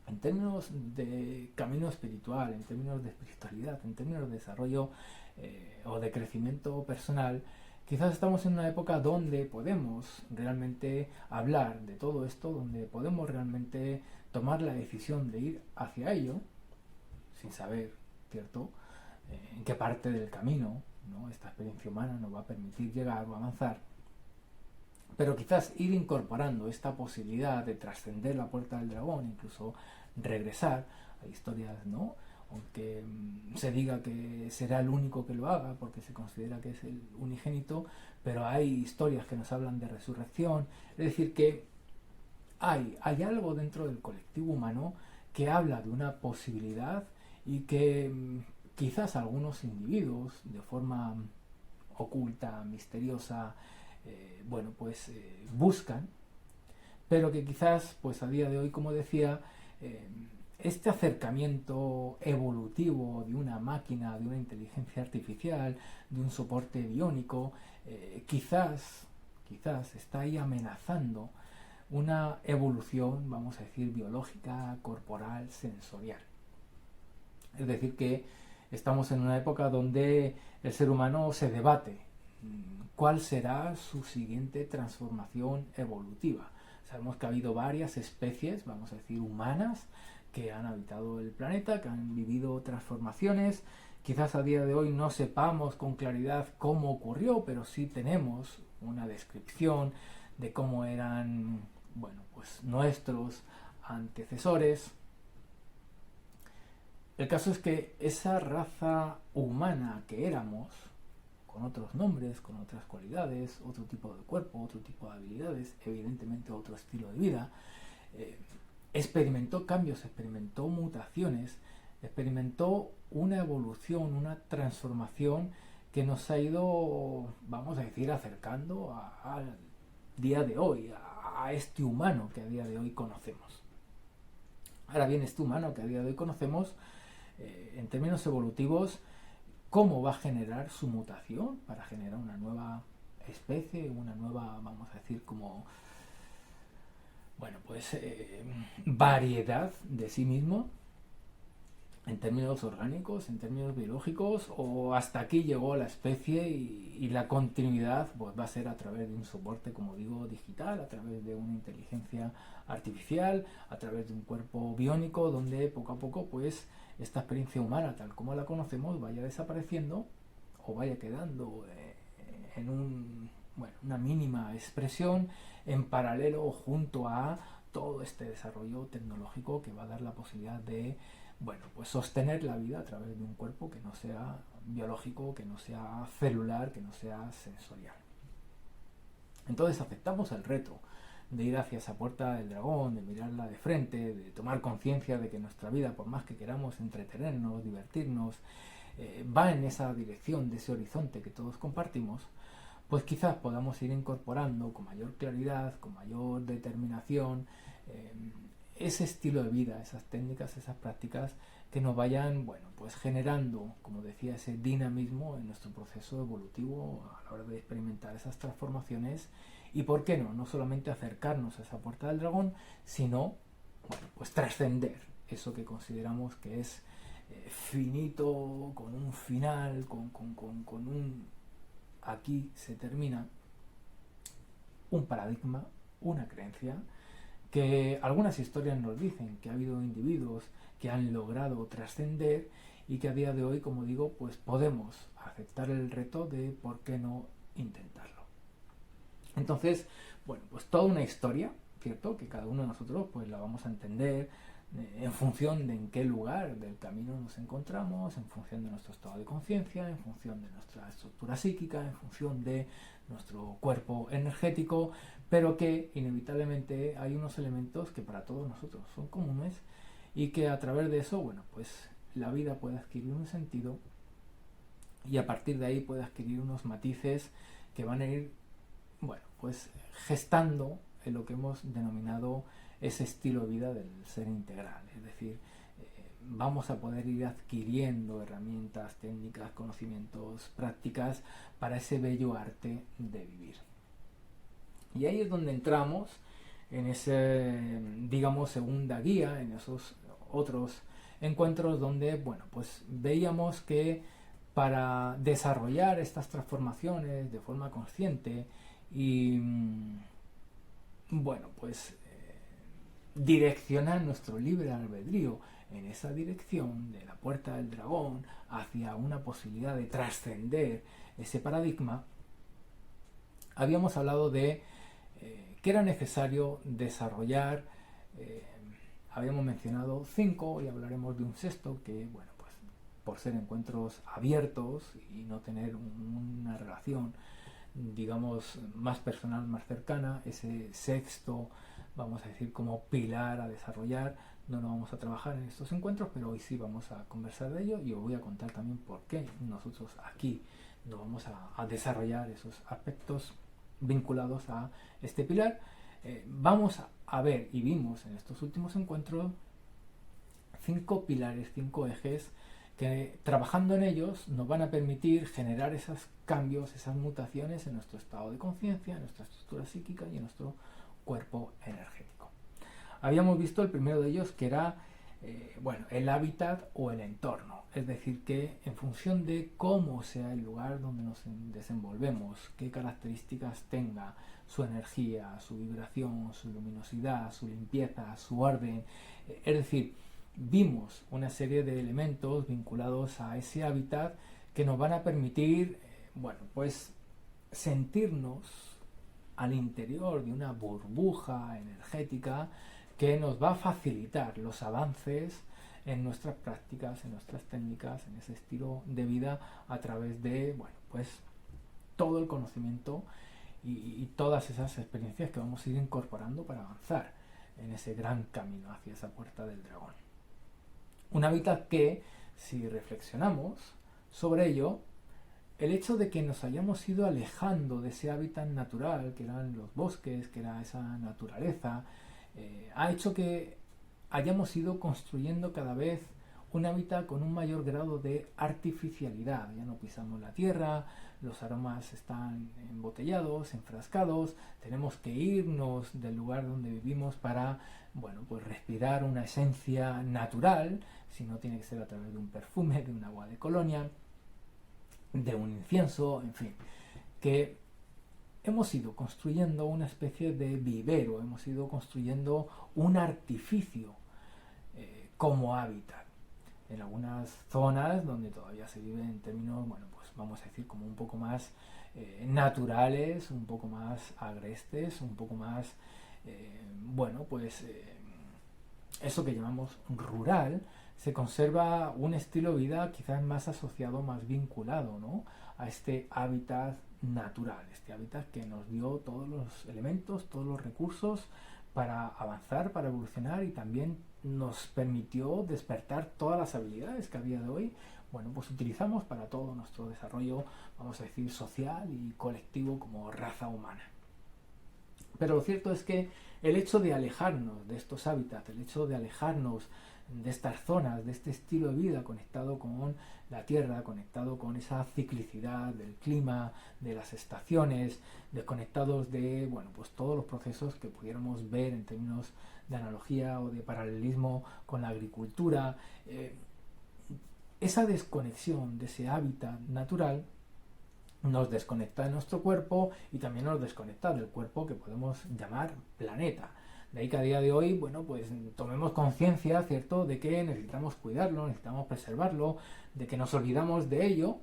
en términos de camino espiritual, en términos de espiritualidad, en términos de desarrollo o de crecimiento personal, quizás estamos en una época donde podemos realmente hablar de todo esto, donde podemos realmente tomar la decisión de ir hacia ello, sin saber, ¿cierto?, en qué parte del camino, ¿no?, esta experiencia humana nos va a permitir llegar o avanzar. Pero quizás ir incorporando esta posibilidad de trascender la puerta del dragón, incluso regresar a historias, ¿no?, aunque se diga que será el único que lo haga porque se considera que es el unigénito, pero hay historias que nos hablan de resurrección. Es decir, que hay algo dentro del colectivo humano que habla de una posibilidad y que quizás algunos individuos, de forma oculta, misteriosa, buscan, pero que quizás, pues a día de hoy, como decía, este acercamiento evolutivo de una máquina, de una inteligencia artificial, de un soporte biónico, quizás está ahí amenazando una evolución, vamos a decir, biológica, corporal, sensorial. Es decir, que estamos en una época donde el ser humano se debate cuál será su siguiente transformación evolutiva. Sabemos que ha habido varias especies, vamos a decir, humanas, que han habitado el planeta, que han vivido transformaciones. Quizás a día de hoy no sepamos con claridad cómo ocurrió, pero sí tenemos una descripción de cómo eran, nuestros antecesores. El caso es que esa raza humana que éramos, con otros nombres, con otras cualidades, otro tipo de cuerpo, otro tipo de habilidades, evidentemente otro estilo de vida, experimentó cambios, experimentó mutaciones, experimentó una evolución, una transformación que nos ha ido, vamos a decir, acercando al día de hoy, a este humano que a día de hoy conocemos. Ahora bien, este humano que a día de hoy conocemos, en términos evolutivos, ¿cómo va a generar su mutación para generar una nueva especie, una nueva, vamos a decir, variedad de sí mismo, en términos orgánicos, en términos biológicos, o hasta aquí llegó la especie y la continuidad va a ser a través de un soporte, como digo, digital, a través de una inteligencia artificial, a través de un cuerpo biónico, donde poco a poco esta experiencia humana tal como la conocemos vaya desapareciendo o vaya quedando en una mínima expresión en paralelo junto a todo este desarrollo tecnológico que va a dar la posibilidad de sostener la vida a través de un cuerpo que no sea biológico, que no sea celular, que no sea sensorial. Entonces aceptamos el reto de ir hacia esa puerta del dragón, de mirarla de frente, de tomar conciencia de que nuestra vida, por más que queramos entretenernos, divertirnos, va en esa dirección, de ese horizonte que todos compartimos, pues quizás podamos ir incorporando con mayor claridad, con mayor determinación, ese estilo de vida, esas técnicas, esas prácticas que nos vayan, generando, como decía, ese dinamismo en nuestro proceso evolutivo a la hora de experimentar esas transformaciones y, ¿por qué no? No solamente acercarnos a esa puerta del dragón, sino, trascender eso que consideramos que es finito, con un final, con un aquí se termina, un paradigma, una creencia que algunas historias nos dicen que ha habido individuos que han logrado trascender y que a día de hoy, como digo, pues podemos aceptar el reto de por qué no intentarlo. Entonces, bueno, pues toda una historia, ¿cierto? Que cada uno de nosotros pues la vamos a entender en función de en qué lugar del camino nos encontramos, en función de nuestro estado de conciencia, en función de nuestra estructura psíquica, en función de nuestro cuerpo energético, pero que inevitablemente hay unos elementos que para todos nosotros son comunes y que a través de eso, bueno, pues la vida puede adquirir un sentido y a partir de ahí puede adquirir unos matices que van a ir, bueno, pues gestando en lo que hemos denominado ese estilo de vida del ser integral. Es decir, vamos a poder ir adquiriendo herramientas, técnicas, conocimientos, prácticas para ese bello arte de vivir. Y ahí es donde entramos en ese, digamos, segunda guía, en esos otros encuentros donde, bueno, pues veíamos que para desarrollar estas transformaciones de forma consciente y, bueno, pues direccionar nuestro libre albedrío en esa dirección de la puerta del dragón hacia una posibilidad de trascender ese paradigma, habíamos hablado de que era necesario desarrollar, habíamos mencionado 5 y hablaremos de un sexto que, bueno, pues por ser encuentros abiertos y no tener una relación, digamos, más personal, más cercana, ese sexto, vamos a decir, como pilar a desarrollar, no lo vamos a trabajar en estos encuentros, pero hoy sí vamos a conversar de ello y os voy a contar también por qué nosotros aquí no vamos a desarrollar esos aspectos vinculados a este pilar. Vamos a ver y vimos en estos últimos encuentros 5 pilares, 5 ejes que trabajando en ellos nos van a permitir generar esos cambios, esas mutaciones en nuestro estado de conciencia, en nuestra estructura psíquica y en nuestro cuerpo energético. Habíamos visto el primero de ellos que era bueno, el hábitat o el entorno, es decir, que en función de cómo sea el lugar donde nos desenvolvemos, qué características tenga, su energía, su vibración, su luminosidad, su limpieza, su orden, es decir, vimos una serie de elementos vinculados a ese hábitat que nos van a permitir, bueno, pues sentirnos al interior de una burbuja energética que nos va a facilitar los avances en nuestras prácticas, en nuestras técnicas, en ese estilo de vida a través de, bueno, pues todo el conocimiento y todas esas experiencias que vamos a ir incorporando para avanzar en ese gran camino hacia esa puerta del dragón. Un hábitat que, si reflexionamos sobre ello, el hecho de que nos hayamos ido alejando de ese hábitat natural, que eran los bosques, que era esa naturaleza, ha hecho que hayamos ido construyendo cada vez un hábitat con un mayor grado de artificialidad. Ya no pisamos la tierra, los aromas están embotellados, enfrascados, tenemos que irnos del lugar donde vivimos para, bueno, pues respirar una esencia natural, si no tiene que ser a través de un perfume, de un agua de colonia, de un incienso, en fin, que hemos ido construyendo una especie de vivero, hemos ido construyendo un artificio como hábitat. En algunas zonas donde todavía se vive en términos, bueno, pues vamos a decir como un poco más naturales, un poco más agrestes, un poco más, bueno, pues eso que llamamos rural, se conserva un estilo de vida quizás más asociado, más vinculado, ¿no?, a este hábitat natural, este hábitat que nos dio todos los elementos, todos los recursos para avanzar, para evolucionar y también nos permitió despertar todas las habilidades que a día de hoy, bueno, pues utilizamos para todo nuestro desarrollo, vamos a decir, social y colectivo como raza humana. Pero lo cierto es que el hecho de alejarnos de estos hábitats, el hecho de alejarnos de estas zonas, de este estilo de vida conectado con la tierra, conectado con esa ciclicidad del clima, de las estaciones, desconectados de, bueno, pues todos los procesos que pudiéramos ver en términos de analogía o de paralelismo con la agricultura, esa desconexión de ese hábitat natural nos desconecta de nuestro cuerpo y también nos desconecta del cuerpo que podemos llamar planeta. De ahí que a día de hoy, bueno, pues tomemos conciencia, ¿cierto?, de que necesitamos cuidarlo, necesitamos preservarlo, de que nos olvidamos de ello.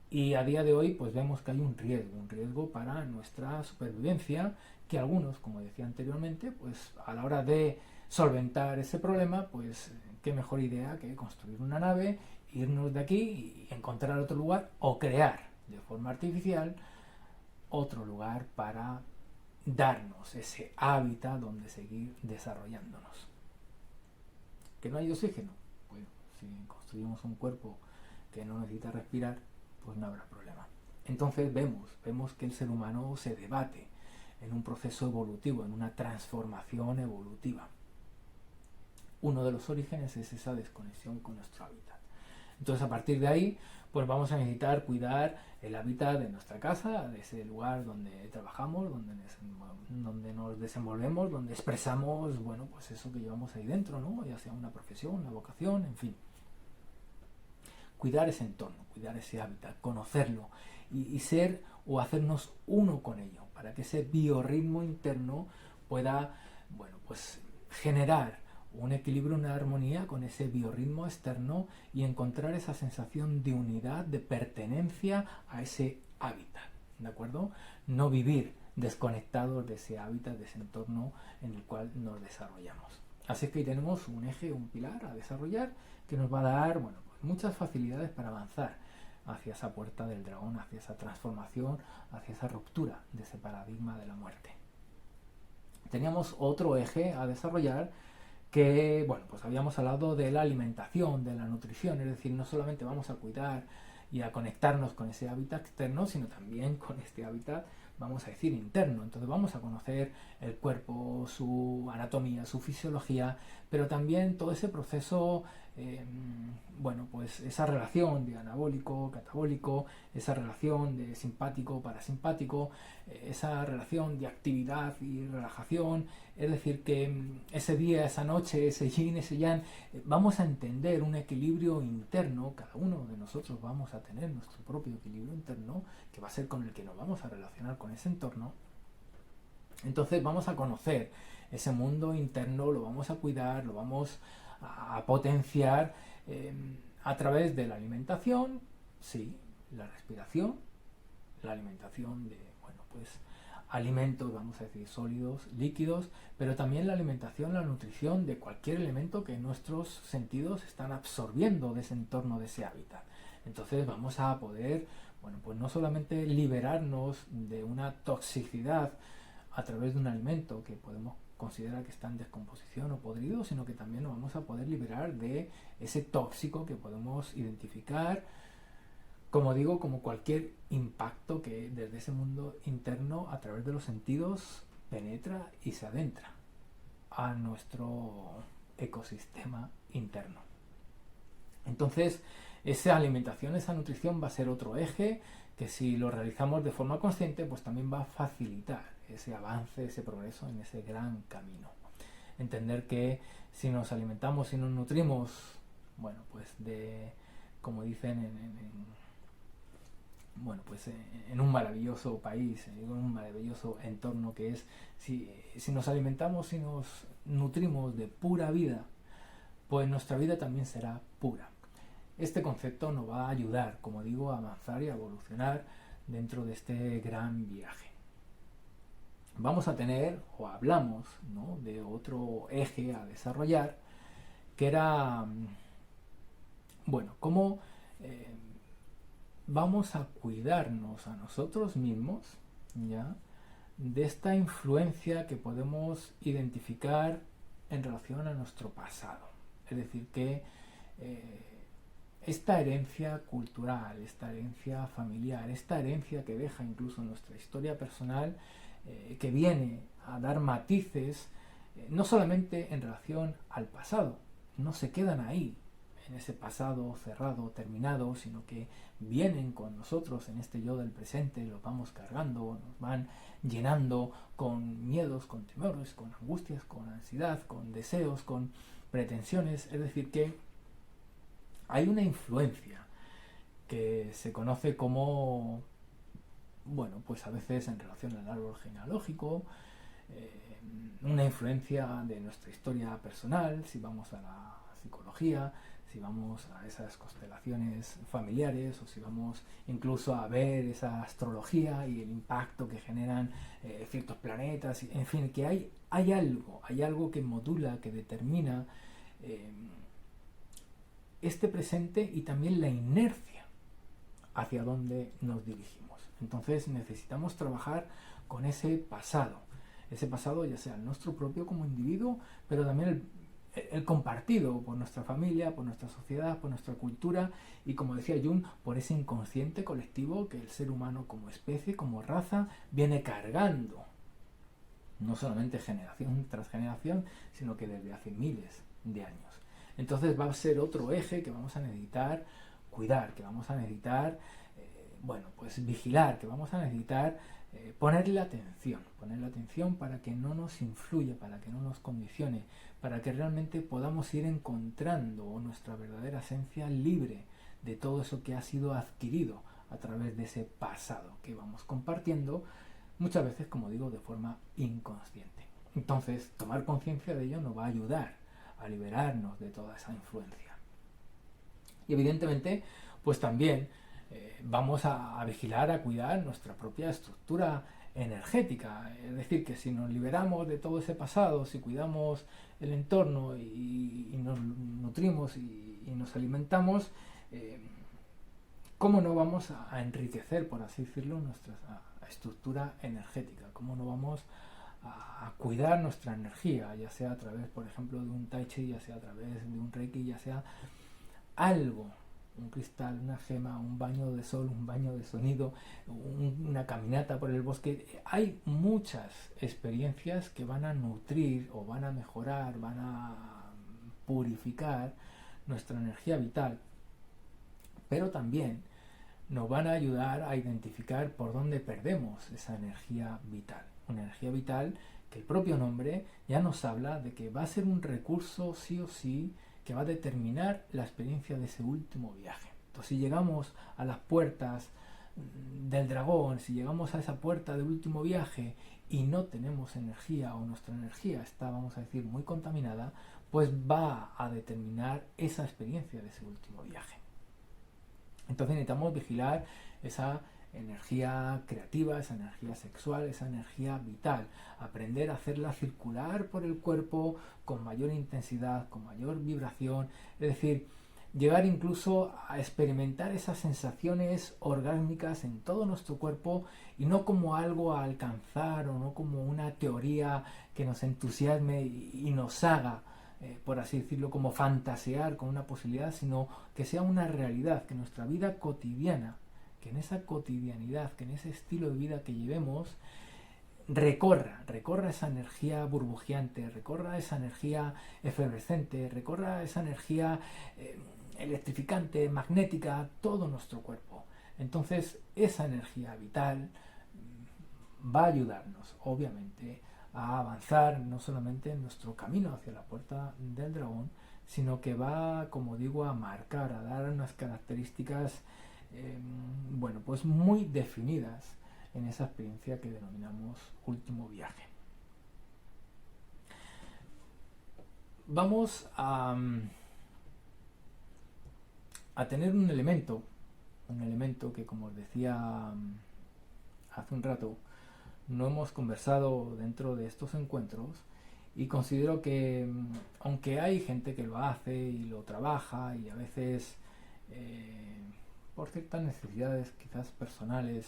Y a día de hoy pues vemos que hay un riesgo para nuestra supervivencia, que algunos, como decía anteriormente, pues a la hora de solventar ese problema, pues qué mejor idea que construir una nave, irnos de aquí y encontrar otro lugar o crear de forma artificial otro lugar para darnos ese hábitat donde seguir desarrollándonos. ¿Que no hay oxígeno? Bueno, si construimos un cuerpo que no necesita respirar, pues no habrá problema. Entonces vemos que el ser humano se debate en un proceso evolutivo, en una transformación evolutiva. Uno de los orígenes es esa desconexión con nuestro hábitat. Entonces a partir de ahí, pues vamos a necesitar cuidar el hábitat de nuestra casa, de ese lugar donde trabajamos, donde nos desenvolvemos, donde expresamos, bueno, pues eso que llevamos ahí dentro, ¿no? Ya sea una profesión, una vocación, en fin. Cuidar ese entorno, cuidar ese hábitat, conocerlo y ser o hacernos uno con ello, para que ese biorritmo interno pueda, bueno, pues generar un equilibrio, una armonía con ese biorritmo externo y encontrar esa sensación de unidad, de pertenencia a ese hábitat, ¿de acuerdo? No vivir desconectados de ese hábitat, de ese entorno en el cual nos desarrollamos. Así que ahí tenemos un eje, un pilar a desarrollar que nos va a dar, bueno, pues muchas facilidades para avanzar hacia esa puerta del dragón, hacia esa transformación, hacia esa ruptura de ese paradigma de la muerte. Teníamos otro eje a desarrollar que, bueno, pues habíamos hablado de la alimentación, de la nutrición, es decir, no solamente vamos a cuidar y a conectarnos con ese hábitat externo, sino también con este hábitat, vamos a decir, interno. Entonces vamos a conocer el cuerpo, su anatomía, su fisiología, pero también todo ese proceso, bueno, pues esa relación de anabólico, catabólico, esa relación de simpático, parasimpático, esa relación de actividad y relajación, es decir, que ese día, esa noche, ese yin, ese yang, vamos a entender un equilibrio interno, cada uno de nosotros vamos a tener nuestro propio equilibrio interno, que va a ser con el que nos vamos a relacionar con ese entorno. Entonces vamos a conocer ese mundo interno, lo vamos a cuidar, lo vamos a potenciar a través de la alimentación, sí, la respiración, la alimentación de, bueno, pues alimentos, vamos a decir, sólidos, líquidos, pero también la alimentación, la nutrición de cualquier elemento que nuestros sentidos están absorbiendo de ese entorno, de ese hábitat. Entonces vamos a poder, bueno, pues no solamente liberarnos de una toxicidad a través de un alimento que podemos considerar que está en descomposición o podrido, sino que también nos vamos a poder liberar de ese tóxico que podemos identificar, como digo, como cualquier impacto que desde ese mundo interno a través de los sentidos penetra y se adentra a nuestro ecosistema interno. Entonces, esa alimentación, esa nutrición va a ser otro eje que si lo realizamos de forma consciente, pues también va a facilitar ese avance, ese progreso en ese gran camino. Entender que si nos alimentamos, si nos nutrimos, bueno, pues de, como dicen bueno, pues en un maravilloso país, en un maravilloso entorno que es, si nos alimentamos, si nos nutrimos de pura vida, pues nuestra vida también será pura. Este concepto nos va a ayudar, como digo, a avanzar y a evolucionar dentro de este gran viaje. Vamos a tener, o hablamos, ¿no?, de otro eje a desarrollar, que era, bueno, cómo vamos a cuidarnos a nosotros mismos, ¿ya?, de esta influencia que podemos identificar en relación a nuestro pasado. Es decir, que esta herencia cultural, esta herencia familiar, esta herencia que deja incluso nuestra historia personal, que viene a dar matices, no solamente en relación al pasado, no se quedan ahí, en ese pasado cerrado, terminado, sino que vienen con nosotros en este yo del presente, los vamos cargando, nos van llenando con miedos, con temores, con angustias, con ansiedad, con deseos, con pretensiones. Es decir, que hay una influencia que se conoce como, bueno, pues a veces en relación al árbol genealógico, una influencia de nuestra historia personal, si vamos a la psicología, si vamos a esas constelaciones familiares o si vamos incluso a ver esa astrología y el impacto que generan ciertos planetas, en fin, que hay algo que modula, que determina eh, este presente y también la inercia hacia donde nos dirigimos. Entonces necesitamos trabajar con ese pasado ya sea el nuestro propio como individuo, pero también el compartido por nuestra familia, por nuestra sociedad, por nuestra cultura y, como decía Jung, por ese inconsciente colectivo que el ser humano como especie, como raza, viene cargando, no solamente generación tras generación, sino que desde hace miles de años. Entonces va a ser otro eje que vamos a necesitar cuidar, que vamos a necesitar pues vigilar, que vamos a necesitar ponerle atención para que no nos influya, para que no nos condicione, para que realmente podamos ir encontrando nuestra verdadera esencia libre de todo eso que ha sido adquirido a través de ese pasado que vamos compartiendo, muchas veces, como digo, de forma inconsciente. Entonces, tomar conciencia de ello nos va a ayudar a liberarnos de toda esa influencia. Y evidentemente, pues también vamos a vigilar, a cuidar nuestra propia estructura energética. Es decir, que si nos liberamos de todo ese pasado, si cuidamos el entorno y nos nutrimos y nos alimentamos, ¿cómo no vamos a enriquecer, por así decirlo, nuestra estructura energética? ¿Cómo no vamos a cuidar nuestra energía, ya sea a través, por ejemplo, de un tai chi, ya sea a través de un reiki, ya sea algo, un cristal, una gema, un baño de sol, un baño de sonido, una caminata por el bosque? Hay muchas experiencias que van a nutrir o van a mejorar, van a purificar nuestra energía vital, pero también nos van a ayudar a identificar por dónde perdemos esa energía vital. Una energía vital que el propio nombre ya nos habla de que va a ser un recurso sí o sí que va a determinar la experiencia de ese último viaje. Entonces, si llegamos a las puertas del dragón, si llegamos a esa puerta del último viaje y no tenemos energía o nuestra energía está, vamos a decir, muy contaminada, pues va a determinar esa experiencia de ese último viaje. Entonces necesitamos vigilar esa energía creativa, esa energía sexual, esa energía vital, aprender a hacerla circular por el cuerpo con mayor intensidad, con mayor vibración, es decir, llegar incluso a experimentar esas sensaciones orgásmicas en todo nuestro cuerpo y no como algo a alcanzar o no como una teoría que nos entusiasme y nos haga por así decirlo, como fantasear con una posibilidad, sino que sea una realidad, que nuestra vida cotidiana, que en esa cotidianidad, que en ese estilo de vida que llevemos, recorra esa energía burbujeante, recorra esa energía efervescente, recorra esa energía electrificante, magnética, todo nuestro cuerpo. Entonces, esa energía vital va a ayudarnos, obviamente, a avanzar no solamente en nuestro camino hacia la puerta del dragón, sino que va, como digo, a marcar, a dar unas características pues muy definidas en esa experiencia que denominamos último viaje. Vamos a tener un elemento que, como os decía hace un rato, no hemos conversado dentro de estos encuentros, y considero que aunque hay gente que lo hace y lo trabaja y a veces por ciertas necesidades quizás personales,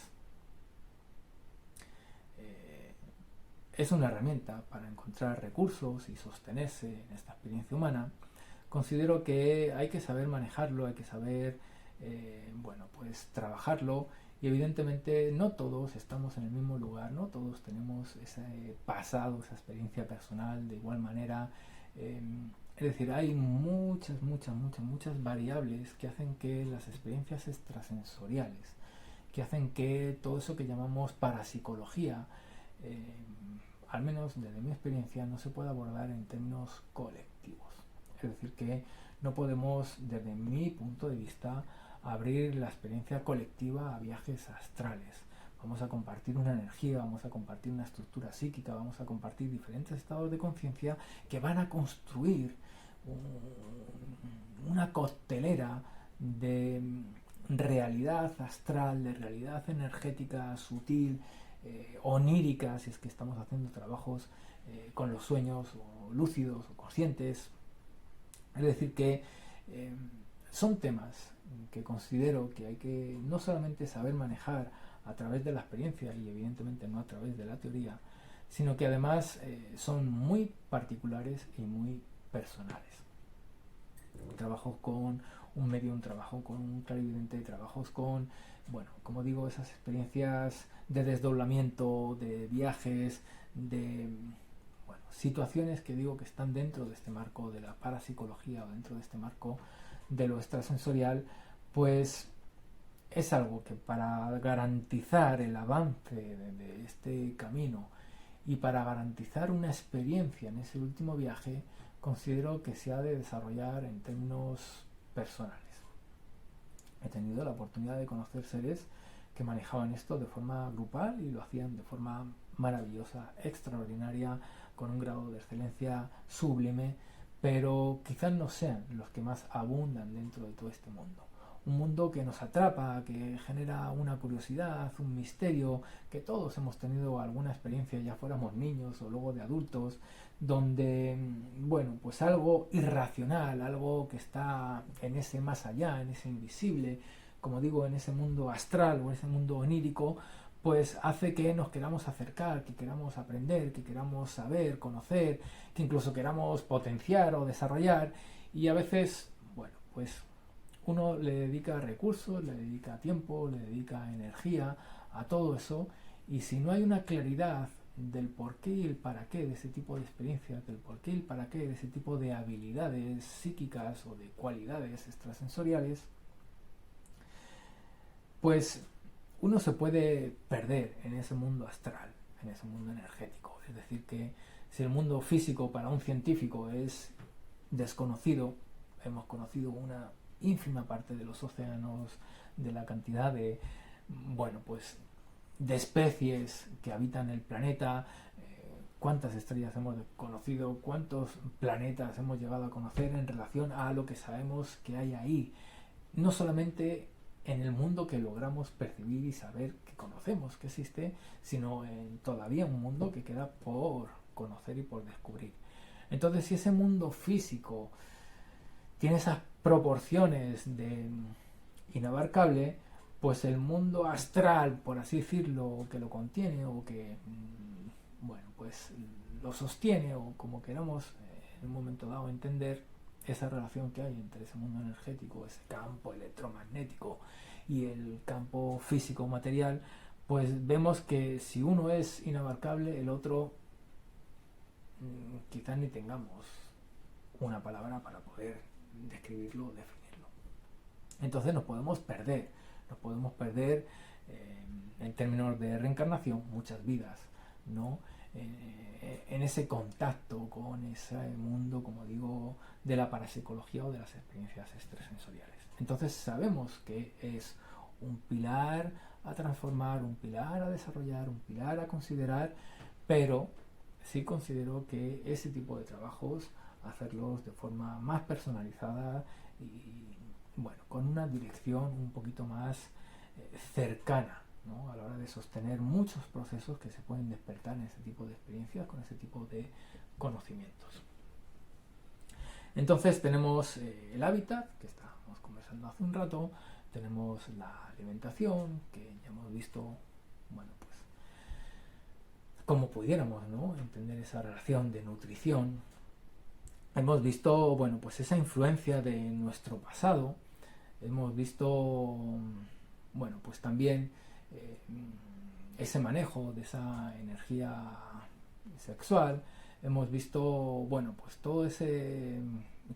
es una herramienta para encontrar recursos y sostenerse en esta experiencia humana, considero que hay que saber manejarlo, hay que saber pues trabajarlo. Y evidentemente no todos estamos en el mismo lugar, no todos tenemos ese pasado, esa experiencia personal de igual manera. Es decir, hay muchas variables que hacen que las experiencias extrasensoriales, que hacen que todo eso que llamamos parapsicología, al menos desde mi experiencia, no se pueda abordar en términos colectivos. Es decir, que no podemos, desde mi punto de vista, abrir la experiencia colectiva a viajes astrales. vamos a compartir una energía, vamos a compartir una estructura psíquica, vamos a compartir diferentes estados de conciencia que van a construir una coctelera de realidad astral, de realidad energética sutil, onírica, si es que estamos haciendo trabajos con los sueños, o lúcidos, o conscientes. Es decir, que son temas que considero que hay que no solamente saber manejar a través de la experiencia y evidentemente no a través de la teoría, sino que además son muy particulares y muy personales. Trabajos con un medium, trabajo con un clarividente, trabajos con, bueno, como digo, esas experiencias de desdoblamiento, de viajes, de situaciones que digo que están dentro de este marco de la parapsicología o dentro de este marco de lo extrasensorial, pues es algo que para garantizar el avance de este camino y para garantizar una experiencia en ese último viaje, considero que se ha de desarrollar en términos personales. He tenido la oportunidad de conocer seres que manejaban esto de forma grupal y lo hacían de forma maravillosa, extraordinaria, con un grado de excelencia sublime, pero quizás no sean los que más abundan dentro de todo este mundo. Un mundo que nos atrapa, que genera una curiosidad, un misterio, que todos hemos tenido alguna experiencia, ya fuéramos niños o luego de adultos, donde, bueno, pues algo irracional, algo que está en ese más allá, en ese invisible, como digo, en ese mundo astral o en ese mundo onírico, pues hace que nos queramos acercar, que queramos aprender, que queramos saber, conocer, que incluso queramos potenciar o desarrollar, y a veces, bueno, pues uno le dedica recursos, le dedica tiempo, le dedica energía a todo eso, y si no hay una claridad del por qué y el para qué de ese tipo de experiencias, del por qué y el para qué de ese tipo de habilidades psíquicas o de cualidades extrasensoriales, pues uno se puede perder en ese mundo astral, en ese mundo energético. Es decir, que si el mundo físico para un científico es desconocido, hemos conocido una ínfima parte de los océanos, de la cantidad de, bueno, pues de especies que habitan el planeta, cuántas estrellas hemos conocido, cuántos planetas hemos llegado a conocer en relación a lo que sabemos que hay ahí. No solamente en el mundo que logramos percibir y saber que conocemos que existe, sino en todavía un mundo que queda por conocer y por descubrir. Entonces, si ese mundo físico tiene esas proporciones de inabarcable, pues el mundo astral, por así decirlo, que lo contiene o que, bueno, pues lo sostiene o como queramos en un momento dado entender esa relación que hay entre ese mundo energético, ese campo electromagnético y el campo físico material, pues vemos que si uno es inabarcable, el otro quizás ni tengamos una palabra para poder describirlo o definirlo. Entonces nos podemos perder en términos de reencarnación muchas vidas, ¿no? En ese contacto con ese mundo, como digo, de la parapsicología o de las experiencias extrasensoriales. Entonces sabemos que es un pilar a transformar, un pilar a desarrollar, un pilar a considerar, pero sí considero que ese tipo de trabajos, hacerlos de forma más personalizada y, bueno, con una dirección un poquito más cercana, ¿no? A la hora de sostener muchos procesos que se pueden despertar en ese tipo de experiencias, con ese tipo de conocimientos. Entonces tenemos el hábitat, que estábamos conversando hace un rato, tenemos la alimentación, que ya hemos visto, bueno, pues cómo pudiéramos, ¿no?, entender esa relación de nutrición. Hemos visto, bueno, pues esa influencia de nuestro pasado, hemos visto, bueno, pues también ese manejo de esa energía sexual, hemos visto, bueno, pues todo ese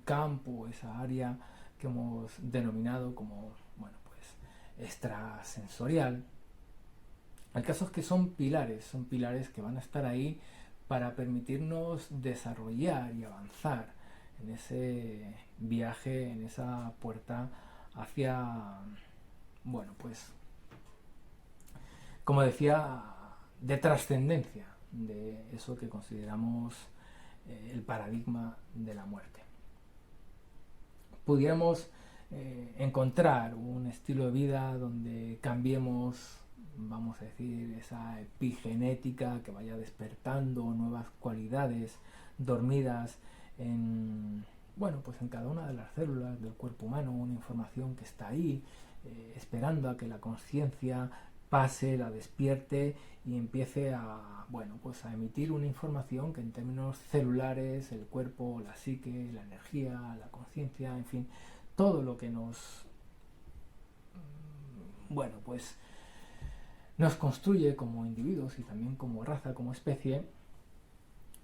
campo, esa área que hemos denominado como, bueno, pues extrasensorial. El caso es que son pilares que van a estar ahí para permitirnos desarrollar y avanzar en ese viaje, en esa puerta hacia, bueno, pues como decía, de trascendencia de eso que consideramos el paradigma de la muerte. Pudiéramos encontrar un estilo de vida donde cambiemos, vamos a decir, esa epigenética que vaya despertando nuevas cualidades dormidas en, bueno, pues en cada una de las células del cuerpo humano, una información que está ahí, esperando a que la conciencia pase, la despierte y empiece a, bueno, pues a emitir una información que en términos celulares, el cuerpo, la psique, la energía, la conciencia, en fin, todo lo que nos, bueno, pues nos construye como individuos y también como raza, como especie,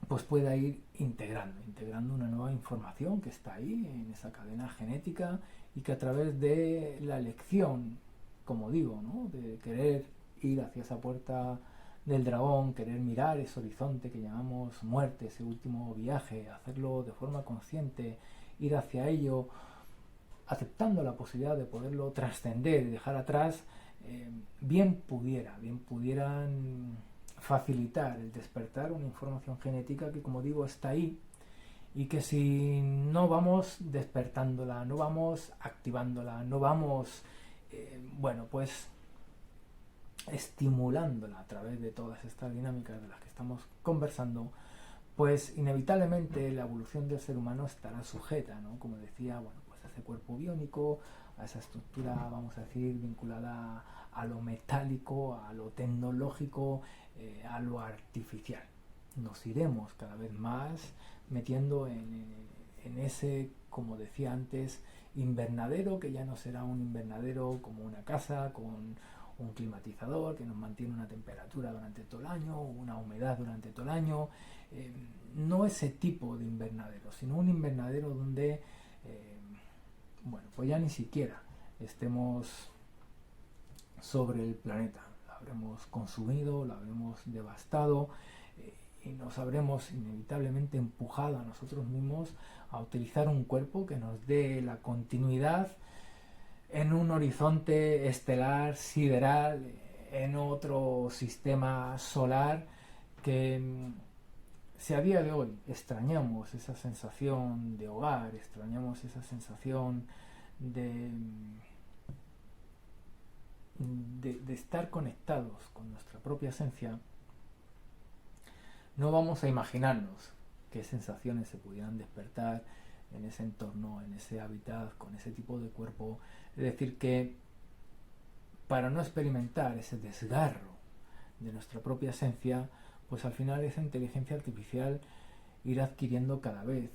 pues pueda ir integrando una nueva información que está ahí en esa cadena genética y que a través de la elección, como digo, ¿no?, de querer ir hacia esa puerta del dragón, querer mirar ese horizonte que llamamos muerte, ese último viaje, hacerlo de forma consciente, ir hacia ello, aceptando la posibilidad de poderlo trascender y dejar atrás, bien pudieran facilitar el despertar una información genética que, como digo, está ahí y que si no vamos despertándola, no vamos activándola, no vamos, bueno, pues estimulándola a través de todas estas dinámicas de las que estamos conversando, pues inevitablemente la evolución del ser humano estará sujeta, ¿no?, como decía, bueno, pues a ese cuerpo biónico, a esa estructura, vamos a decir, vinculada a lo metálico, a lo tecnológico, a lo artificial. Nos iremos cada vez más metiendo en ese, como decía antes, invernadero, que ya no será un invernadero como una casa con un climatizador que nos mantiene una temperatura durante todo el año, una humedad durante todo el año, no ese tipo de invernadero, sino un invernadero donde, bueno, pues ya ni siquiera estemos sobre el planeta, lo habremos consumido, lo habremos devastado, y nos habremos inevitablemente empujado a nosotros mismos a utilizar un cuerpo que nos dé la continuidad en un horizonte estelar, sideral, en otro sistema solar, que si a día de hoy extrañamos esa sensación de hogar, extrañamos esa sensación de estar conectados con nuestra propia esencia, no vamos a imaginarnos qué sensaciones se pudieran despertar en ese entorno, en ese hábitat, con ese tipo de cuerpo. Es decir, que para no experimentar ese desgarro de nuestra propia esencia, pues al final esa inteligencia artificial irá adquiriendo cada vez,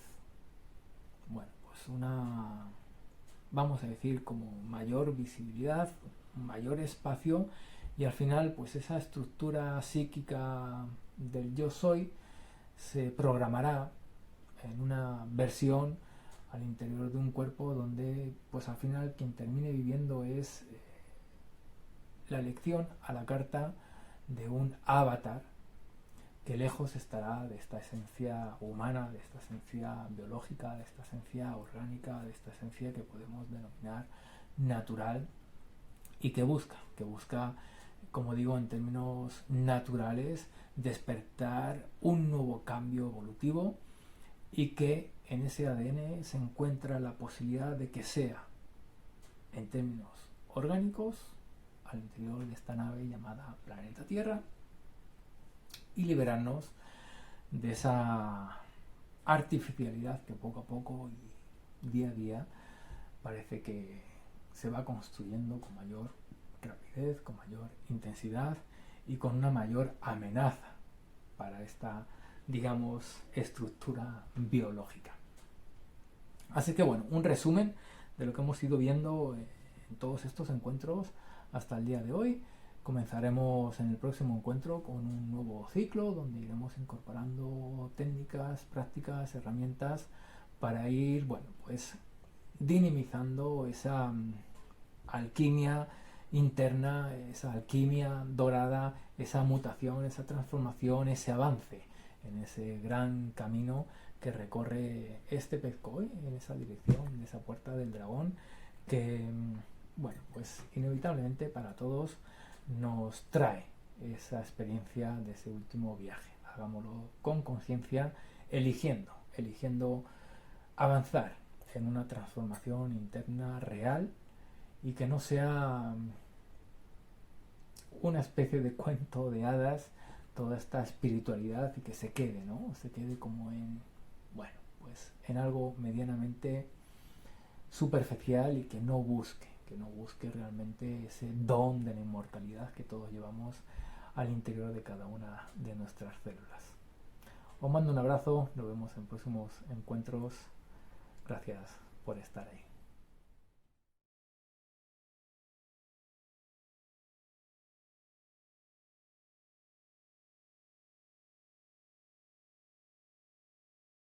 bueno, pues una, vamos a decir, como mayor visibilidad, mayor espacio, y al final pues esa estructura psíquica del yo soy se programará en una versión al interior de un cuerpo donde pues al final quien termine viviendo es la elección a la carta de un avatar que lejos estará de esta esencia humana, de esta esencia biológica, de esta esencia orgánica, de esta esencia que podemos denominar natural y que busca, como digo, en términos naturales, despertar un nuevo cambio evolutivo y que en ese ADN se encuentra la posibilidad de que sea, en términos orgánicos, al interior de esta nave llamada planeta Tierra, y liberarnos de esa artificialidad que poco a poco y día a día parece que se va construyendo con mayor rapidez, con mayor intensidad y con una mayor amenaza para esta, digamos, estructura biológica. Así que bueno, un resumen de lo que hemos ido viendo en todos estos encuentros hasta el día de hoy. Comenzaremos en el próximo encuentro con un nuevo ciclo donde iremos incorporando técnicas, prácticas, herramientas para ir, bueno, pues dinamizando esa alquimia interna, esa alquimia dorada, esa mutación, esa transformación, ese avance en ese gran camino que recorre este Pezcoy en esa dirección, en esa puerta del dragón, que, bueno, pues inevitablemente para todos nos trae esa experiencia de ese último viaje. Hagámoslo con conciencia, eligiendo avanzar en una transformación interna real y que no sea una especie de cuento de hadas toda esta espiritualidad y que se quede, ¿no? Se quede como en, bueno, pues en algo medianamente superficial y que no busque realmente ese don de la inmortalidad que todos llevamos al interior de cada una de nuestras células. Os mando un abrazo, nos vemos en próximos encuentros. Gracias por estar ahí.